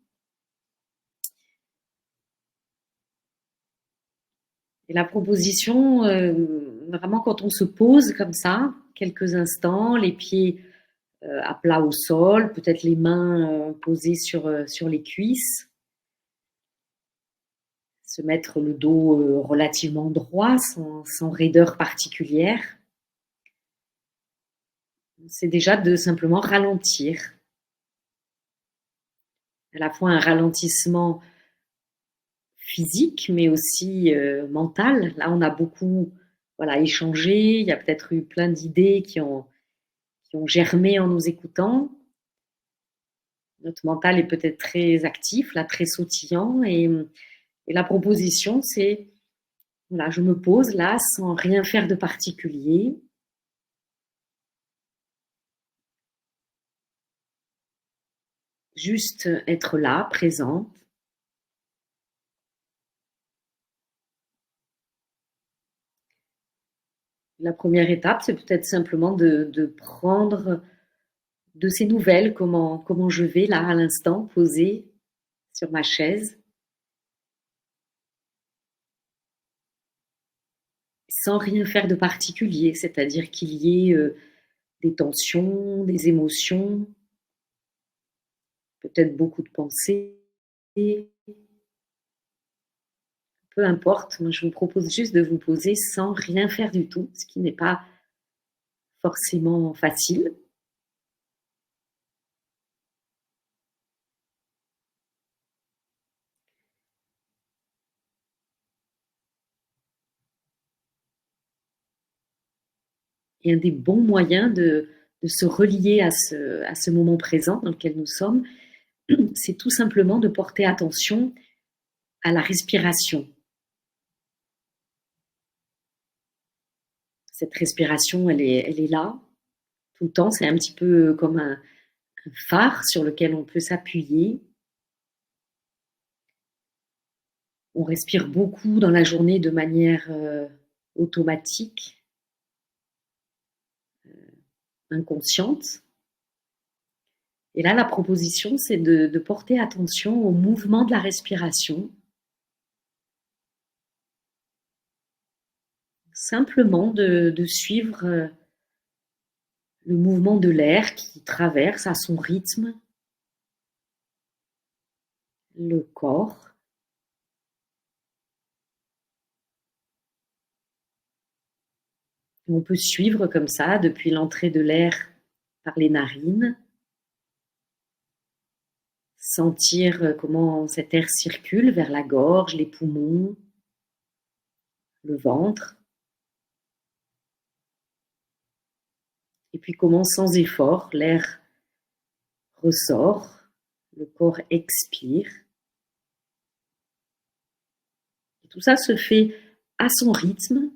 Et la proposition, vraiment quand on se pose comme ça, quelques instants, les pieds à plat au sol, peut-être les mains posées sur les cuisses, se mettre le dos relativement droit, sans raideur particulière. C'est déjà de simplement ralentir. À la fois un ralentissement physique, mais aussi mental. Là, on a beaucoup échangé. Il y a peut-être eu plein d'idées qui ont germé en nous écoutant. Notre mental est peut-être très actif, là, très sautillant. Et la proposition, c'est, je me pose là sans rien faire de particulier. juste être là, présent. La première étape, c'est peut-être simplement de prendre de ces nouvelles, comment je vais là à l'instant, posée sur ma chaise, sans rien faire de particulier, c'est-à-dire qu'il y ait des tensions, des émotions, peut-être beaucoup de pensées, peu importe. Moi, je vous propose juste de vous poser sans rien faire du tout, ce qui n'est pas forcément facile. Et un des bons moyens de se relier à ce moment présent dans lequel nous sommes, c'est tout simplement de porter attention à la respiration. Cette respiration, elle est là, tout le temps. C'est un petit peu comme un phare sur lequel on peut s'appuyer. On respire beaucoup dans la journée de manière automatique, inconsciente. Et là, la proposition, c'est de porter attention au mouvement de la respiration. Simplement de suivre le mouvement de l'air qui traverse à son rythme le corps. On peut suivre comme ça depuis l'entrée de l'air par les narines, sentir comment cet air circule vers la gorge, les poumons, le ventre. Et puis comment sans effort, l'air ressort, le corps expire. Et tout ça se fait à son rythme.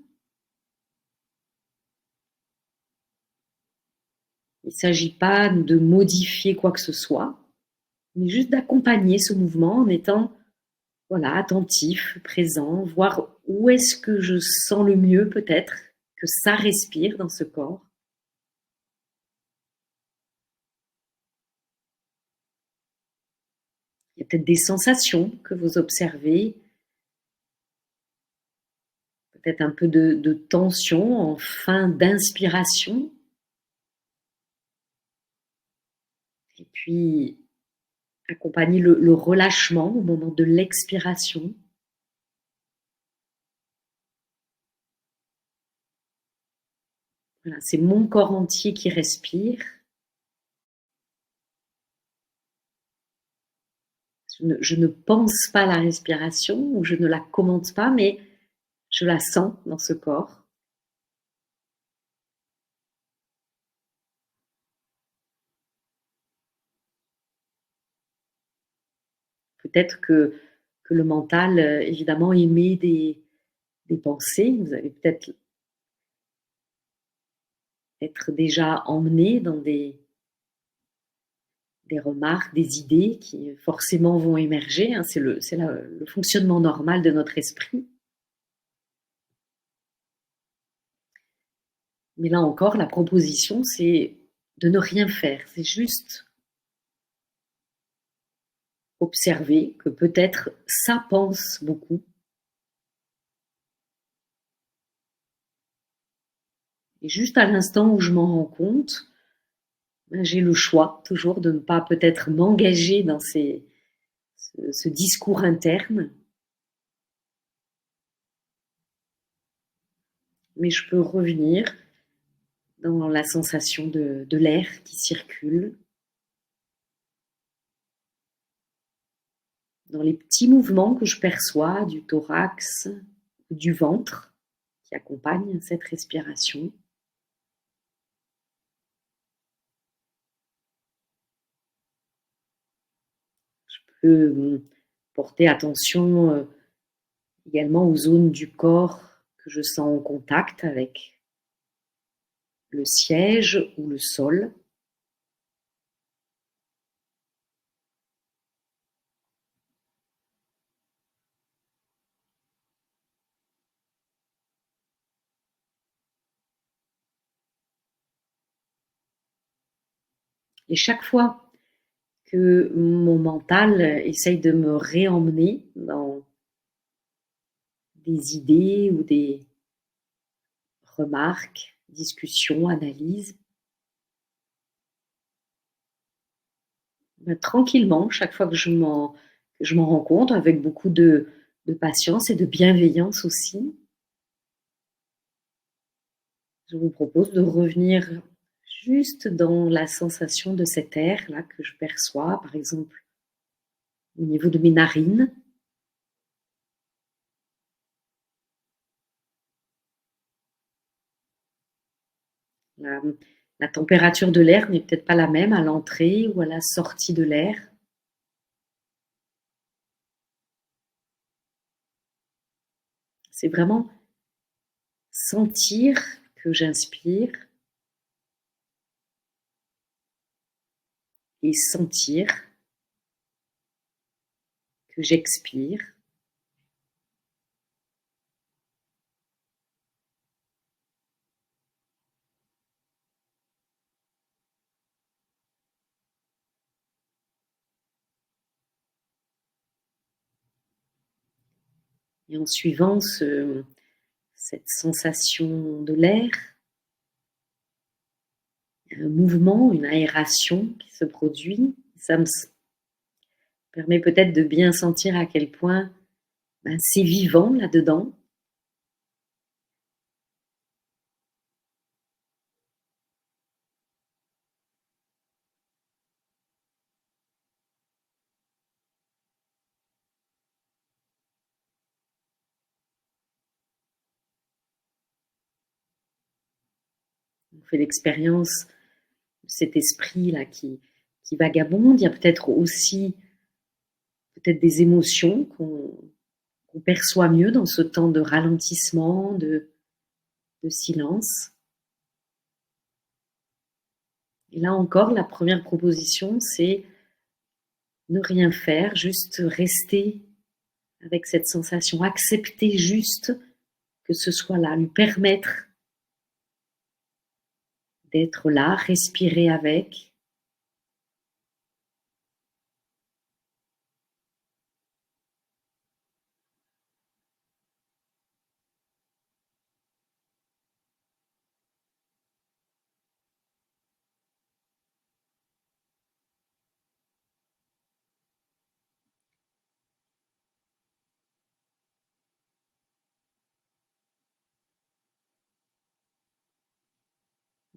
Il ne s'agit pas de modifier quoi que ce soit, mais juste d'accompagner ce mouvement en étant voilà, attentif, présent, voir où est-ce que je sens le mieux peut-être que ça respire dans ce corps. Il y a peut-être des sensations que vous observez, peut-être un peu de tension en fin d'inspiration. Et puis, accompagner le relâchement au moment de l'expiration. Voilà, c'est mon corps entier qui respire. Je ne pense pas la respiration ou je ne la commente pas, mais je la sens dans ce corps. Peut-être que le mental, évidemment, émet des pensées. Vous allez peut-être être déjà emmené dans des remarques, des idées qui forcément vont émerger. Hein. C'est le fonctionnement normal de notre esprit. Mais là encore, la proposition, c'est de ne rien faire. C'est juste observer que peut-être ça pense beaucoup. Et juste à l'instant où je m'en rends compte, j'ai le choix toujours de ne pas peut-être m'engager dans ce discours interne, mais je peux revenir dans la sensation de l'air qui circule, dans les petits mouvements que je perçois du thorax ou du ventre qui accompagnent cette respiration. Je peux porter attention également aux zones du corps que je sens en contact avec le siège ou le sol. Et chaque fois que mon mental essaye de me réemmener dans des idées ou des remarques, discussions, analyses, tranquillement, chaque fois que je m'en rends compte, avec beaucoup de patience et de bienveillance aussi, je vous propose de revenir juste dans la sensation de cet air-là que je perçois, par exemple, au niveau de mes narines. La, la température de l'air n'est peut-être pas la même à l'entrée ou à la sortie de l'air. C'est vraiment sentir que j'inspire et sentir que j'expire. Et en suivant cette sensation de l'air, un mouvement, une aération qui se produit, ça me permet peut-être de bien sentir à quel point c'est vivant là-dedans. On fait l'expérience de cet esprit-là qui vagabonde. Il y a peut-être aussi des émotions qu'on perçoit mieux dans ce temps de ralentissement, de silence. Et là encore, la première proposition, c'est ne rien faire, juste rester avec cette sensation, accepter juste que ce soit là, lui permettre d'être là, respirer avec.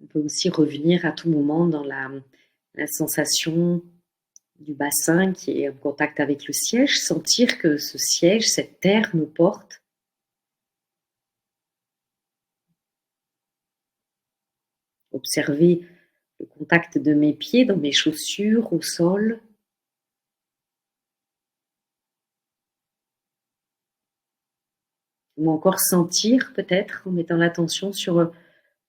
On peut aussi revenir à tout moment dans la sensation du bassin qui est en contact avec le siège, sentir que ce siège, cette terre nous porte. Observer le contact de mes pieds dans mes chaussures, au sol. Ou encore sentir peut-être en mettant l'attention sur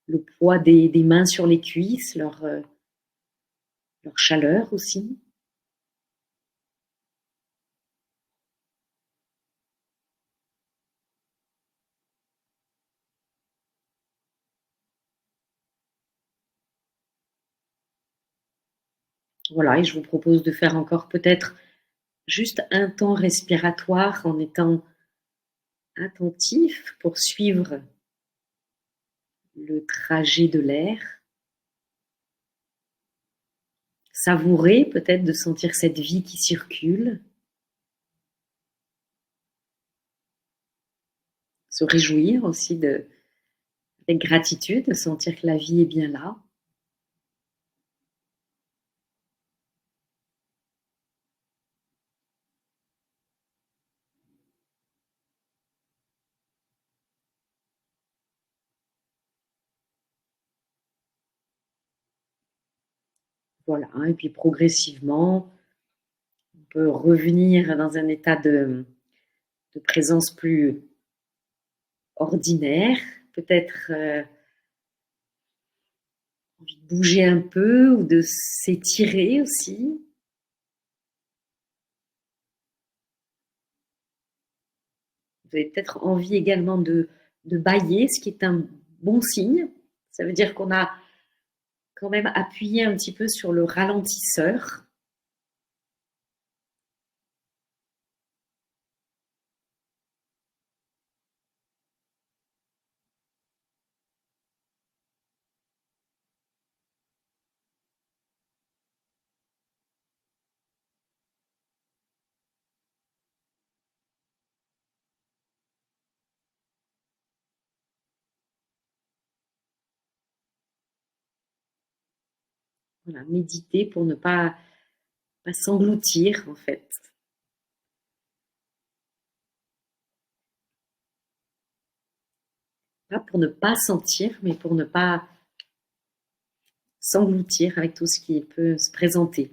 le poids des mains sur les cuisses, leur chaleur aussi. Voilà, et je vous propose de faire encore peut-être juste un temps respiratoire en étant attentif pour suivre le trajet de l'air. Savourer peut-être de sentir cette vie qui circule. Se réjouir aussi avec gratitude, de sentir que la vie est bien là. Voilà, et puis progressivement, on peut revenir dans un état de présence plus ordinaire, peut-être envie de bouger un peu ou de s'étirer aussi. Vous avez peut-être envie également de bâiller, ce qui est un bon signe. Ça veut dire qu'on a quand même appuyer un petit peu sur le ralentisseur. Voilà, méditer pour ne pas s'engloutir en fait. Pas pour ne pas sentir, mais pour ne pas s'engloutir avec tout ce qui peut se présenter.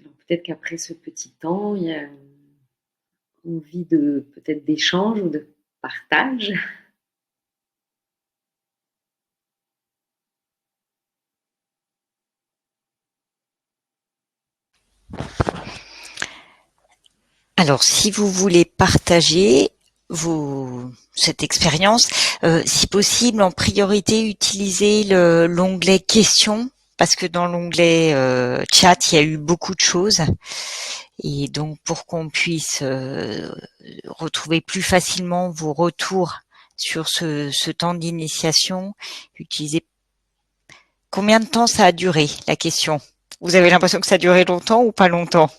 Alors peut-être qu'après ce petit temps, il y a envie de peut-être d'échange ou de partage. Alors, si vous voulez partager cette expérience, si possible, en priorité, utilisez l'onglet questions, parce que dans l'onglet chat, il y a eu beaucoup de choses. Et donc, pour qu'on puisse retrouver plus facilement vos retours sur ce temps d'initiation, utilisez. Combien de temps ça a duré, la question? Vous avez l'impression que ça a duré longtemps ou pas longtemps?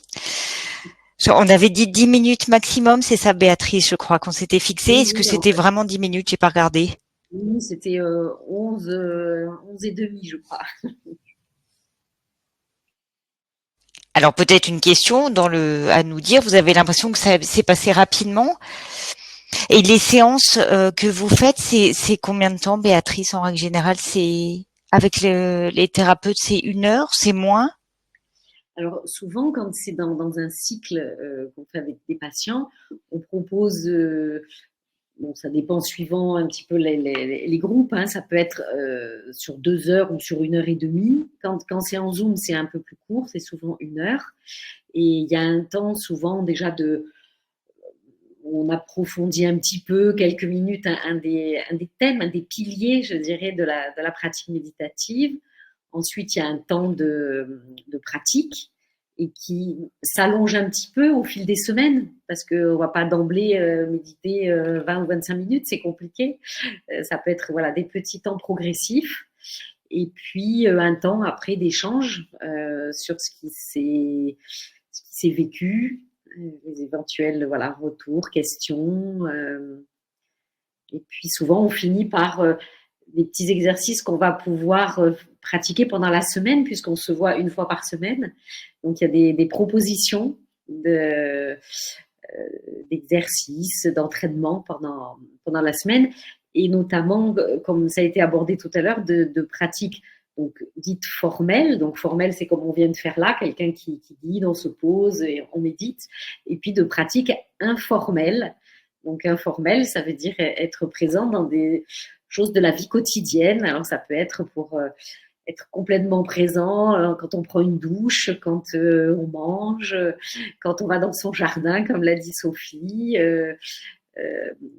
On avait dit 10 minutes maximum, c'est ça, Béatrice, je crois qu'on s'était fixé. Est-ce que c'était vraiment 10 minutes? J'ai pas regardé. Oui, c'était 11 et demi, je crois. Alors peut-être une question à nous dire. Vous avez l'impression que ça s'est passé rapidement? Et les séances que vous faites, c'est combien de temps, Béatrice, en règle générale? C'est avec les thérapeutes, c'est 1 heure, c'est moins? Alors souvent, quand c'est dans un cycle qu'on fait avec des patients, on propose, bon, ça dépend suivant un petit peu les groupes, hein, ça peut être sur 2 heures ou sur 1 heure et demie. Quand c'est en Zoom, c'est un peu plus court, c'est souvent 1 heure. Et il y a un temps souvent déjà on approfondit un petit peu, quelques minutes, un des thèmes, un des piliers, je dirais, de la pratique méditative. Ensuite, il y a un temps de pratique et qui s'allonge un petit peu au fil des semaines, parce qu'on ne va pas d'emblée méditer 20 ou 25 minutes, c'est compliqué. Ça peut être voilà, des petits temps progressifs. Et puis, un temps après d'échange sur ce qui s'est vécu, les éventuels voilà, retours, questions. Et puis, souvent, on finit par des petits exercices qu'on va pouvoir pratiquer pendant la semaine, puisqu'on se voit 1 fois par semaine. Donc, il y a des propositions d'exercices, d'entraînement pendant la semaine, et notamment, comme ça a été abordé tout à l'heure, de pratiques donc, dites formelles. Donc, formelles, c'est comme on vient de faire là, quelqu'un qui guide, on se pose et on médite. Et puis, de pratiques informelles. Donc, informel, ça veut dire être présent dans des choses de la vie quotidienne. Alors, ça peut être pour être complètement présent quand on prend une douche, quand on mange, quand on va dans son jardin, comme l'a dit Sophie.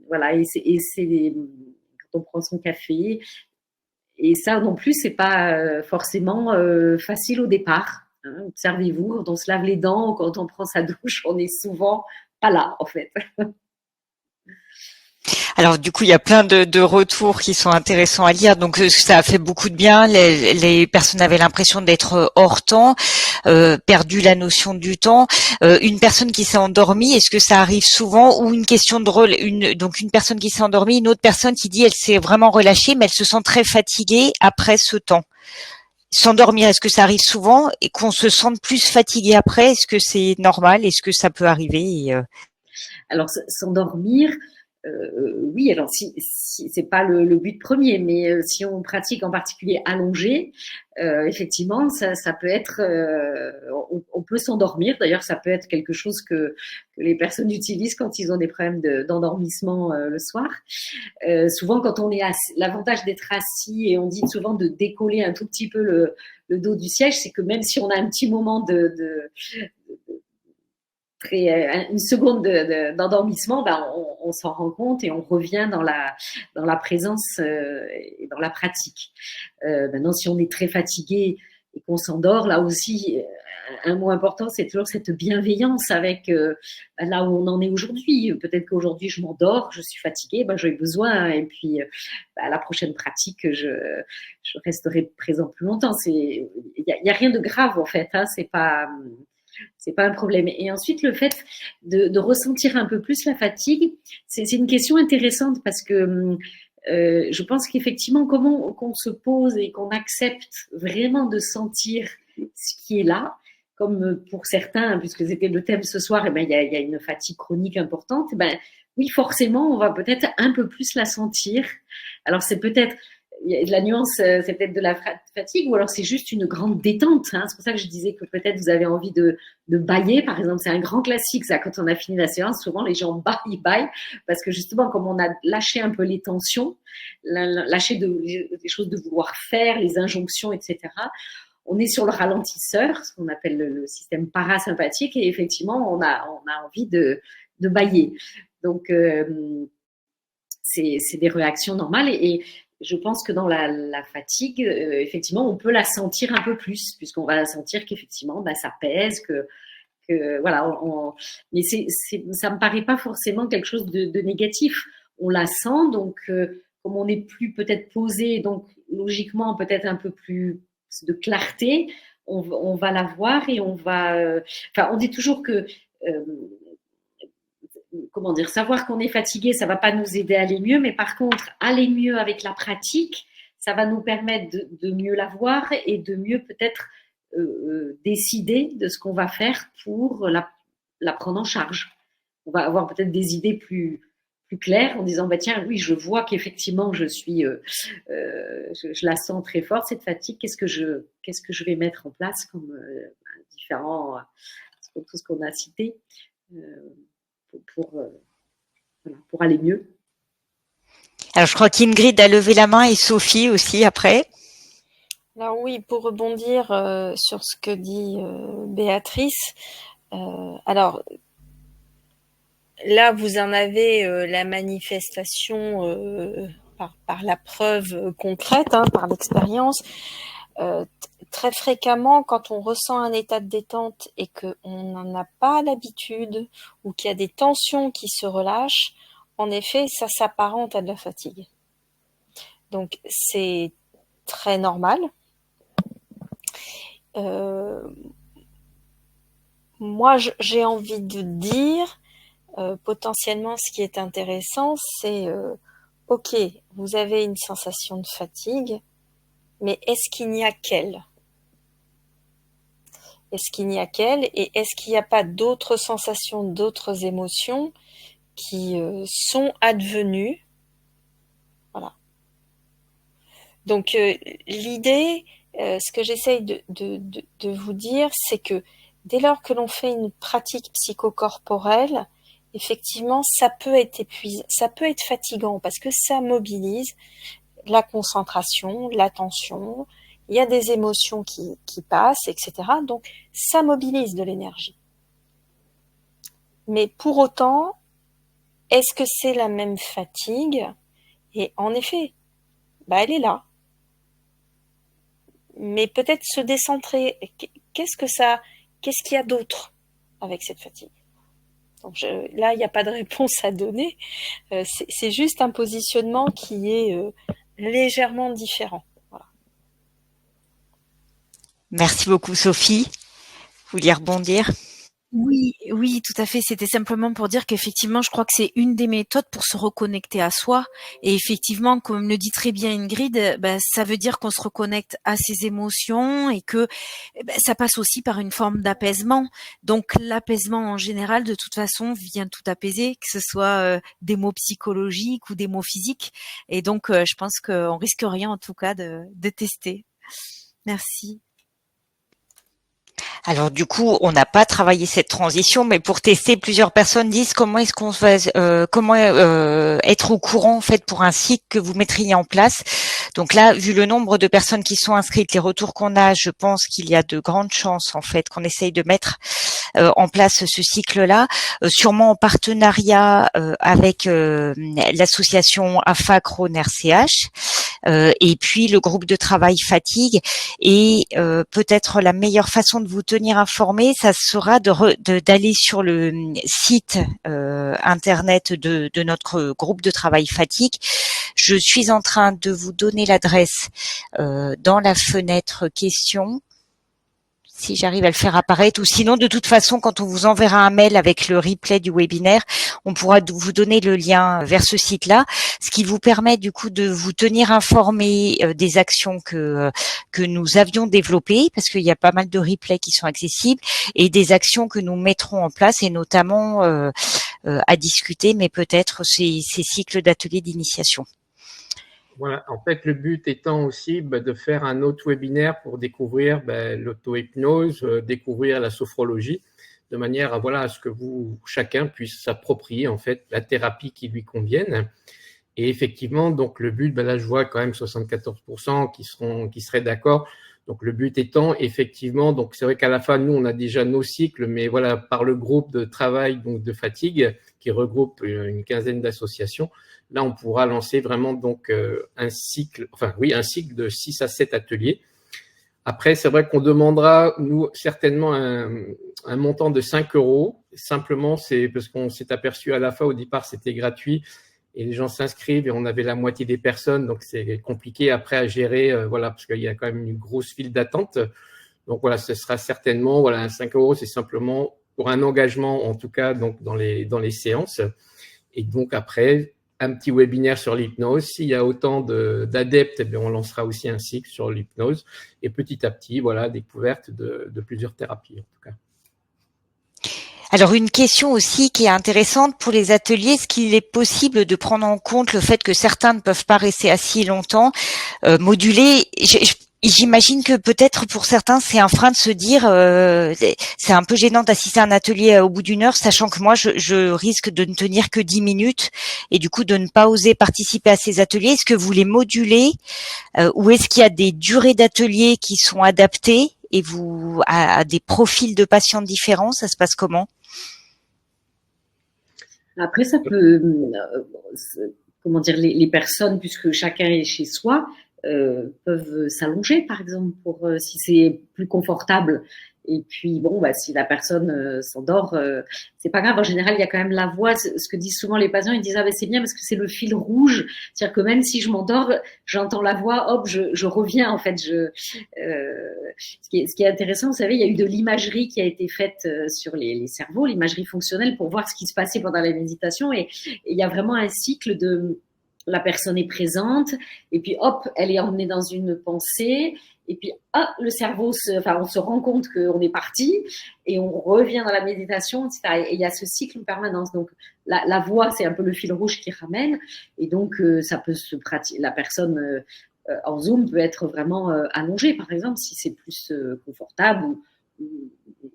Voilà, et c'est quand on prend son café. Et ça non plus, c'est pas forcément facile au départ. Hein. Observez-vous, quand on se lave les dents, quand on prend sa douche, on est souvent pas là, en fait. Alors du coup, il y a plein de retours qui sont intéressants à lire. Donc ça a fait beaucoup de bien. Les personnes avaient l'impression d'être hors temps, perdu la notion du temps. Une personne qui s'est endormie, est-ce que ça arrive souvent? Ou une question donc une personne qui s'est endormie, une autre personne qui dit elle s'est vraiment relâchée, mais elle se sent très fatiguée après ce temps. S'endormir, est-ce que ça arrive souvent et qu'on se sente plus fatigué après? Est-ce que c'est normal? Est-ce que ça peut arriver? Alors s'endormir. Oui, alors si c'est pas le but premier, mais si on pratique en particulier allongé, effectivement, ça peut être, on peut s'endormir. D'ailleurs, ça peut être quelque chose que les personnes utilisent quand ils ont des problèmes d'endormissement le soir. Souvent, quand on est assis, l'avantage d'être assis, et on dit souvent de décoller un tout petit peu le dos du siège, c'est que même si on a un petit moment une seconde d'endormissement, ben on s'en rend compte et on revient dans la présence et dans la pratique. Maintenant, si on est très fatigué et qu'on s'endort, là aussi, un mot important, c'est toujours cette bienveillance avec là où on en est aujourd'hui. Peut-être qu'aujourd'hui, je m'endors, je suis fatiguée, ben, j'ai besoin, et puis à la prochaine pratique, je resterai présent plus longtemps. Il y a rien de grave, en fait, hein, c'est pas un problème. Et ensuite, le fait de ressentir un peu plus la fatigue, c'est une question intéressante parce que je pense qu'effectivement, comment qu'on se pose et qu'on accepte vraiment de sentir ce qui est là, comme pour certains, puisque c'était le thème ce soir, et ben, il y a une fatigue chronique importante, ben, oui, forcément, on va peut-être un peu plus la sentir. Alors, c'est peut-être la nuance, c'est peut-être de la fatigue, ou alors c'est juste une grande détente. Hein. C'est pour ça que je disais que peut-être vous avez envie de bâiller, par exemple. C'est un grand classique, ça. Quand on a fini la séance, souvent les gens baillent, parce que justement, comme on a lâché un peu les tensions, lâché des choses de vouloir faire, les injonctions, etc., on est sur le ralentisseur, ce qu'on appelle le système parasympathique, et effectivement, on a envie de bâiller. Donc, c'est des réactions normales, et je pense que dans la fatigue, effectivement, on peut la sentir un peu plus, puisqu'on va sentir qu'effectivement, bah, ça pèse, que voilà. Mais ça me paraît pas forcément quelque chose de négatif. On la sent, donc comme on est plus peut-être posé, donc logiquement peut-être un peu plus de clarté, on va la voir et on va. Enfin, on dit toujours que comment dire, savoir qu'on est fatigué, ça va pas nous aider à aller mieux, mais par contre, aller mieux avec la pratique, ça va nous permettre de mieux la voir et de mieux peut-être décider de ce qu'on va faire pour la prendre en charge. On va avoir peut-être des idées plus claires en disant, bah tiens, oui, je vois qu'effectivement, je la sens très forte, cette fatigue. Qu'est-ce que je vais mettre en place comme différents, tout ce qu'on a cité. Pour aller mieux. Alors, je crois qu'Ingrid a levé la main et Sophie aussi après. Alors oui, pour rebondir sur ce que dit Béatrice, alors là, vous en avez la manifestation par la preuve concrète, hein, par l'expérience. Très fréquemment, quand on ressent un état de détente et qu'on n'en a pas l'habitude ou qu'il y a des tensions qui se relâchent, en effet, ça s'apparente à de la fatigue. Donc, c'est très normal. Moi, j'ai envie de dire, potentiellement, ce qui est intéressant, c'est, ok, vous avez une sensation de fatigue, mais est-ce qu'il n'y a qu'elle ? Est-ce qu'il n'y a qu'elle ? Et est-ce qu'il n'y a pas d'autres sensations, d'autres émotions qui sont advenues ? Voilà. Donc, l'idée, ce que j'essaye de vous dire, c'est que dès lors que l'on fait une pratique psychocorporelle, effectivement, ça peut être épuisant, ça peut être fatigant parce que ça mobilise la concentration, l'attention, il y a des émotions qui passent, etc. Donc, ça mobilise de l'énergie. Mais pour autant, est-ce que c'est la même fatigue ? Et en effet, bah, elle est là. Mais peut-être se décentrer. Qu'est-ce qu'il y a d'autre avec cette fatigue ? Donc là, il n'y a pas de réponse à donner. C'est juste un positionnement qui est légèrement différent. Voilà. Merci beaucoup, Sophie. Vous vouliez rebondir ? Oui, oui, tout à fait. C'était simplement pour dire qu'effectivement, je crois que c'est une des méthodes pour se reconnecter à soi. Et effectivement, comme le dit très bien Ingrid, ça veut dire qu'on se reconnecte à ses émotions et que ça passe aussi par une forme d'apaisement. Donc l'apaisement en général, de toute façon, vient tout apaiser, que ce soit des mots psychologiques ou des mots physiques. Et donc, je pense qu'on risque rien en tout cas de tester. Merci. Alors du coup, on n'a pas travaillé cette transition, mais pour tester, plusieurs personnes disent comment est-ce qu'on va, comment être au courant en fait pour un cycle que vous mettriez en place. Donc là, vu le nombre de personnes qui sont inscrites, les retours qu'on a, je pense qu'il y a de grandes chances en fait qu'on essaye de mettre en place ce cycle-là, sûrement en partenariat avec l'association AFA Crohn RCH et puis le groupe de travail fatigue. Et peut-être la meilleure façon de vous tenir informé, ça sera d'aller sur le site internet de notre groupe de travail fatigue. Je suis en train de vous donner l'adresse dans la fenêtre questions, si j'arrive à le faire apparaître, ou sinon de toute façon quand on vous enverra un mail avec le replay du webinaire, on pourra vous donner le lien vers ce site-là, ce qui vous permet du coup de vous tenir informé des actions que nous avions développées, parce qu'il y a pas mal de replays qui sont accessibles, et des actions que nous mettrons en place, et notamment à discuter, mais peut-être ces cycles d'ateliers d'initiation. Voilà, en fait, le but étant aussi de faire un autre webinaire pour découvrir l'auto-hypnose, découvrir la sophrologie, de manière à ce que chacun puisse s'approprier en fait la thérapie qui lui convienne. Et effectivement, donc le but, là je vois quand même 74% qui seraient d'accord. Donc le but étant effectivement, donc c'est vrai qu'à la fin nous on a déjà nos cycles, mais voilà par le groupe de travail donc de fatigue qui regroupe une quinzaine d'associations. Là, on pourra lancer vraiment donc un cycle de 6 à 7 ateliers. Après, c'est vrai qu'on demandera, nous, certainement un montant de 5 €. Simplement, c'est parce qu'on s'est aperçu à la fin, au départ, c'était gratuit et les gens s'inscrivent et on avait la moitié des personnes. Donc, c'est compliqué après à gérer, parce qu'il y a quand même une grosse file d'attente. Donc, voilà, ce sera certainement, 5 €, c'est simplement pour un engagement, en tout cas, donc dans les séances. Et donc, après, un petit webinaire sur l'hypnose. S'il y a autant d'adeptes, on lancera aussi un cycle sur l'hypnose. Et petit à petit, découverte de plusieurs thérapies, en tout cas. Alors une question aussi qui est intéressante pour les ateliers, est-ce qu'il est possible de prendre en compte le fait que certains ne peuvent pas rester assis longtemps, moduler? J'imagine que peut-être pour certains c'est un frein de se dire c'est un peu gênant d'assister à un atelier au bout d'une heure, sachant que moi je risque de ne tenir que 10 minutes et du coup de ne pas oser participer à ces ateliers. Est-ce que vous les modulez ou est-ce qu'il y a des durées d'ateliers qui sont adaptées et à des profils de patients différents? Ça se passe comment? Après, ça peut, les personnes, puisque chacun est chez soi, peuvent s'allonger, par exemple, pour si c'est plus confortable. Et puis, si la personne s'endort, c'est pas grave. En général, il y a quand même la voix. Ce que disent souvent les patients, ils disent c'est bien parce que c'est le fil rouge. C'est-à-dire que même si je m'endors, j'entends la voix, hop, je reviens. En fait, ce qui est intéressant, vous savez, il y a eu de l'imagerie qui a été faite sur les cerveaux, l'imagerie fonctionnelle, pour voir ce qui se passait pendant la méditation. Et il y a vraiment un cycle de la personne est présente, et puis hop, elle est emmenée dans une pensée, et puis le cerveau, on se rend compte qu'on est parti, et on revient dans la méditation, etc. Et il y a ce cycle en permanence. Donc la voix, c'est un peu le fil rouge qui ramène, et donc ça peut se pratiquer. La personne en Zoom peut être vraiment allongée, par exemple, si c'est plus confortable,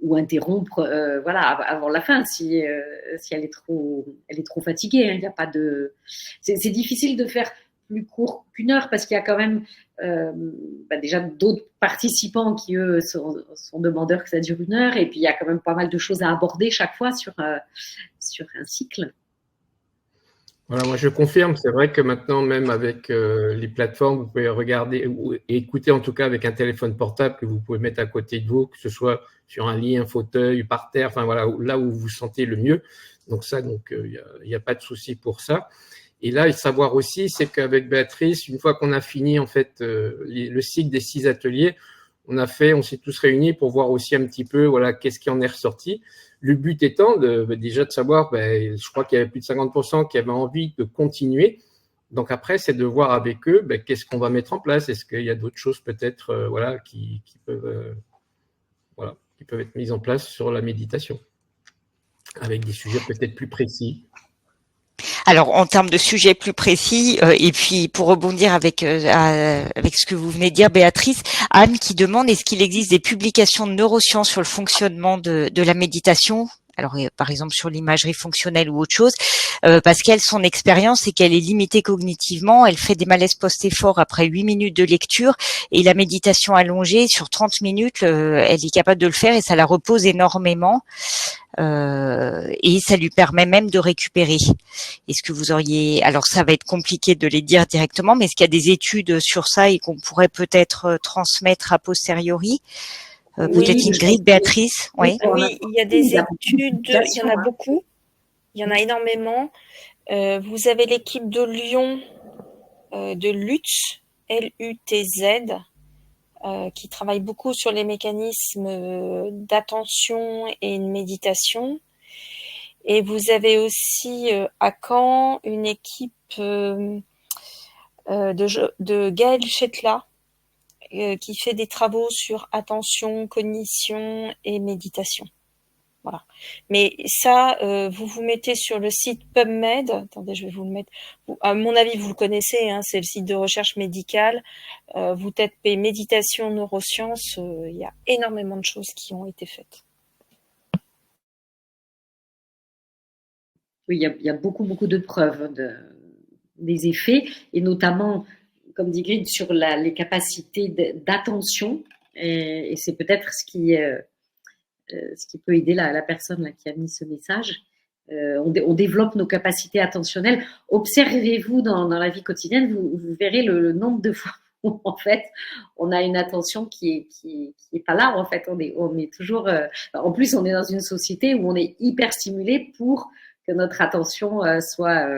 ou interrompre avant la fin si elle est trop fatiguée. Il n'y a pas de. C'est difficile de faire plus court qu'1 heure parce qu'il y a quand même déjà d'autres participants qui eux sont demandeurs que ça dure 1 heure, et puis il y a quand même pas mal de choses à aborder chaque fois sur un cycle. Voilà, moi je confirme, c'est vrai que maintenant, même avec les plateformes, vous pouvez regarder ou écouter en tout cas avec un téléphone portable que vous pouvez mettre à côté de vous, que ce soit sur un lit, un fauteuil, par terre, là où vous vous sentez le mieux. Donc ça, il n'y a pas de souci pour ça. Et là, savoir aussi, c'est qu'avec Béatrice, une fois qu'on a fini en fait le cycle des 6 ateliers, on s'est tous réunis pour voir aussi un petit peu qu'est-ce qui en est ressorti. Le but étant déjà de savoir, je crois qu'il y avait plus de 50% qui avaient envie de continuer. Donc après, c'est de voir avec eux qu'est-ce qu'on va mettre en place. Est-ce qu'il y a d'autres choses peut-être qui peuvent être mises en place sur la méditation, avec des sujets peut-être plus précis. Alors, en termes de sujets plus précis, et puis pour rebondir avec ce que vous venez de dire, Béatrice, Anne qui demande est-ce qu'il existe des publications de neurosciences sur le fonctionnement de la méditation ? Alors, par exemple, sur l'imagerie fonctionnelle ou autre chose, parce qu'elle, son expérience, c'est qu'elle est limitée cognitivement, elle fait des malaises post-effort après 8 minutes de lecture, et la méditation allongée, sur 30 minutes, elle est capable de le faire et ça la repose énormément. Et ça lui permet même de récupérer. Est-ce que vous auriez, alors ça va être compliqué de les dire directement, mais est-ce qu'il y a des études sur ça et qu'on pourrait peut-être transmettre a posteriori? Peut-être Ingrid, Béatrice, oui. Oui, il y a des études, il y en a beaucoup, il y en a énormément. Vous avez l'équipe de Lyon, de LUTZ, L-U-T-Z, qui travaille beaucoup sur les mécanismes d'attention et de méditation. Et vous avez aussi à Caen une équipe de Gaël Chetla qui fait des travaux sur attention, cognition et méditation. Voilà. Mais ça, vous mettez sur le site PubMed. Attendez, je vais vous le mettre. À mon avis, vous le connaissez, hein, c'est le site de recherche médicale. Vous tapez méditation neurosciences, il y a énormément de choses qui ont été faites. Oui, il y a beaucoup de preuves des effets, et notamment, comme dit Grid, sur les capacités d'attention. Et c'est peut-être ce qui peut aider la personne là, qui a mis ce message. On développe nos capacités attentionnelles. Observez-vous dans la vie quotidienne, vous verrez le nombre de fois où, en fait, on a une attention qui est pas là. En fait, on est toujours. En plus, on est dans une société où on est hyper stimulé pour que notre attention soit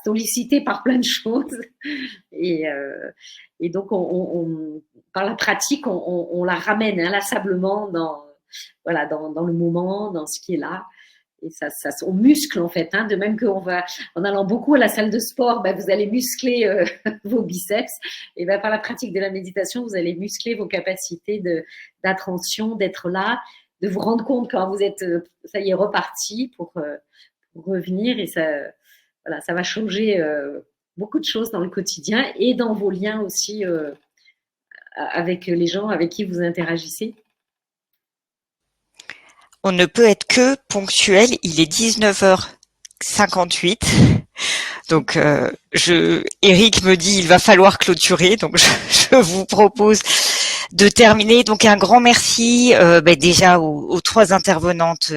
sollicitée par plein de choses. Et donc, par la pratique, on la ramène inlassablement dans le moment, dans ce qui est là. Et ça on muscle en fait, hein, de même qu'en allant beaucoup à la salle de sport, vous allez muscler vos biceps. Et par la pratique de la méditation, vous allez muscler vos capacités d'attention, d'être là, de vous rendre compte quand vous êtes, ça y est, reparti pour revenir. Et ça va changer beaucoup de choses dans le quotidien et dans vos liens aussi avec les gens avec qui vous interagissez. On ne peut être que ponctuel. Il est 19h58. Donc, Eric me dit il va falloir clôturer. Donc, je vous propose de terminer. Donc, un grand merci déjà aux trois intervenantes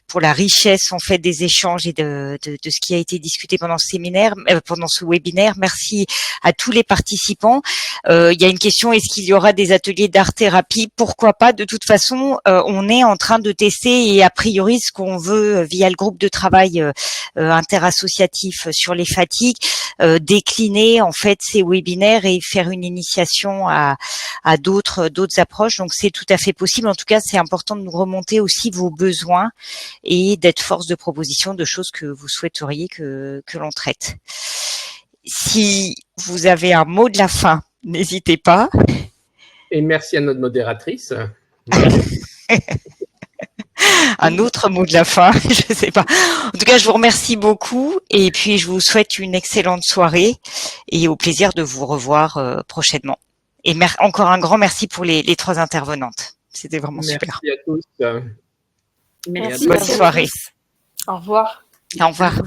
pour la richesse en fait des échanges et de ce qui a été discuté pendant ce séminaire, pendant ce webinaire. Merci à tous les participants. Il y a une question, est-ce qu'il y aura des ateliers d'art-thérapie? Pourquoi pas? De toute façon, on est en train de tester et a priori ce qu'on veut via le groupe de travail interassociatif sur les fatigues, décliner en fait ces webinaires et faire une initiation à d'autres approches. Donc c'est tout à fait possible. En tout cas, c'est important de nous remonter aussi vos besoins et d'être force de proposition de choses que vous souhaiteriez que l'on traite. Si vous avez un mot de la fin, n'hésitez pas. Et merci à notre modératrice. Un autre mot de la fin, je sais pas. En tout cas, je vous remercie beaucoup et puis je vous souhaite une excellente soirée et au plaisir de vous revoir prochainement. Et encore un grand merci pour les trois intervenantes. C'était vraiment super. Merci à tous. Merci. Bonne soirée. Au revoir. Au revoir.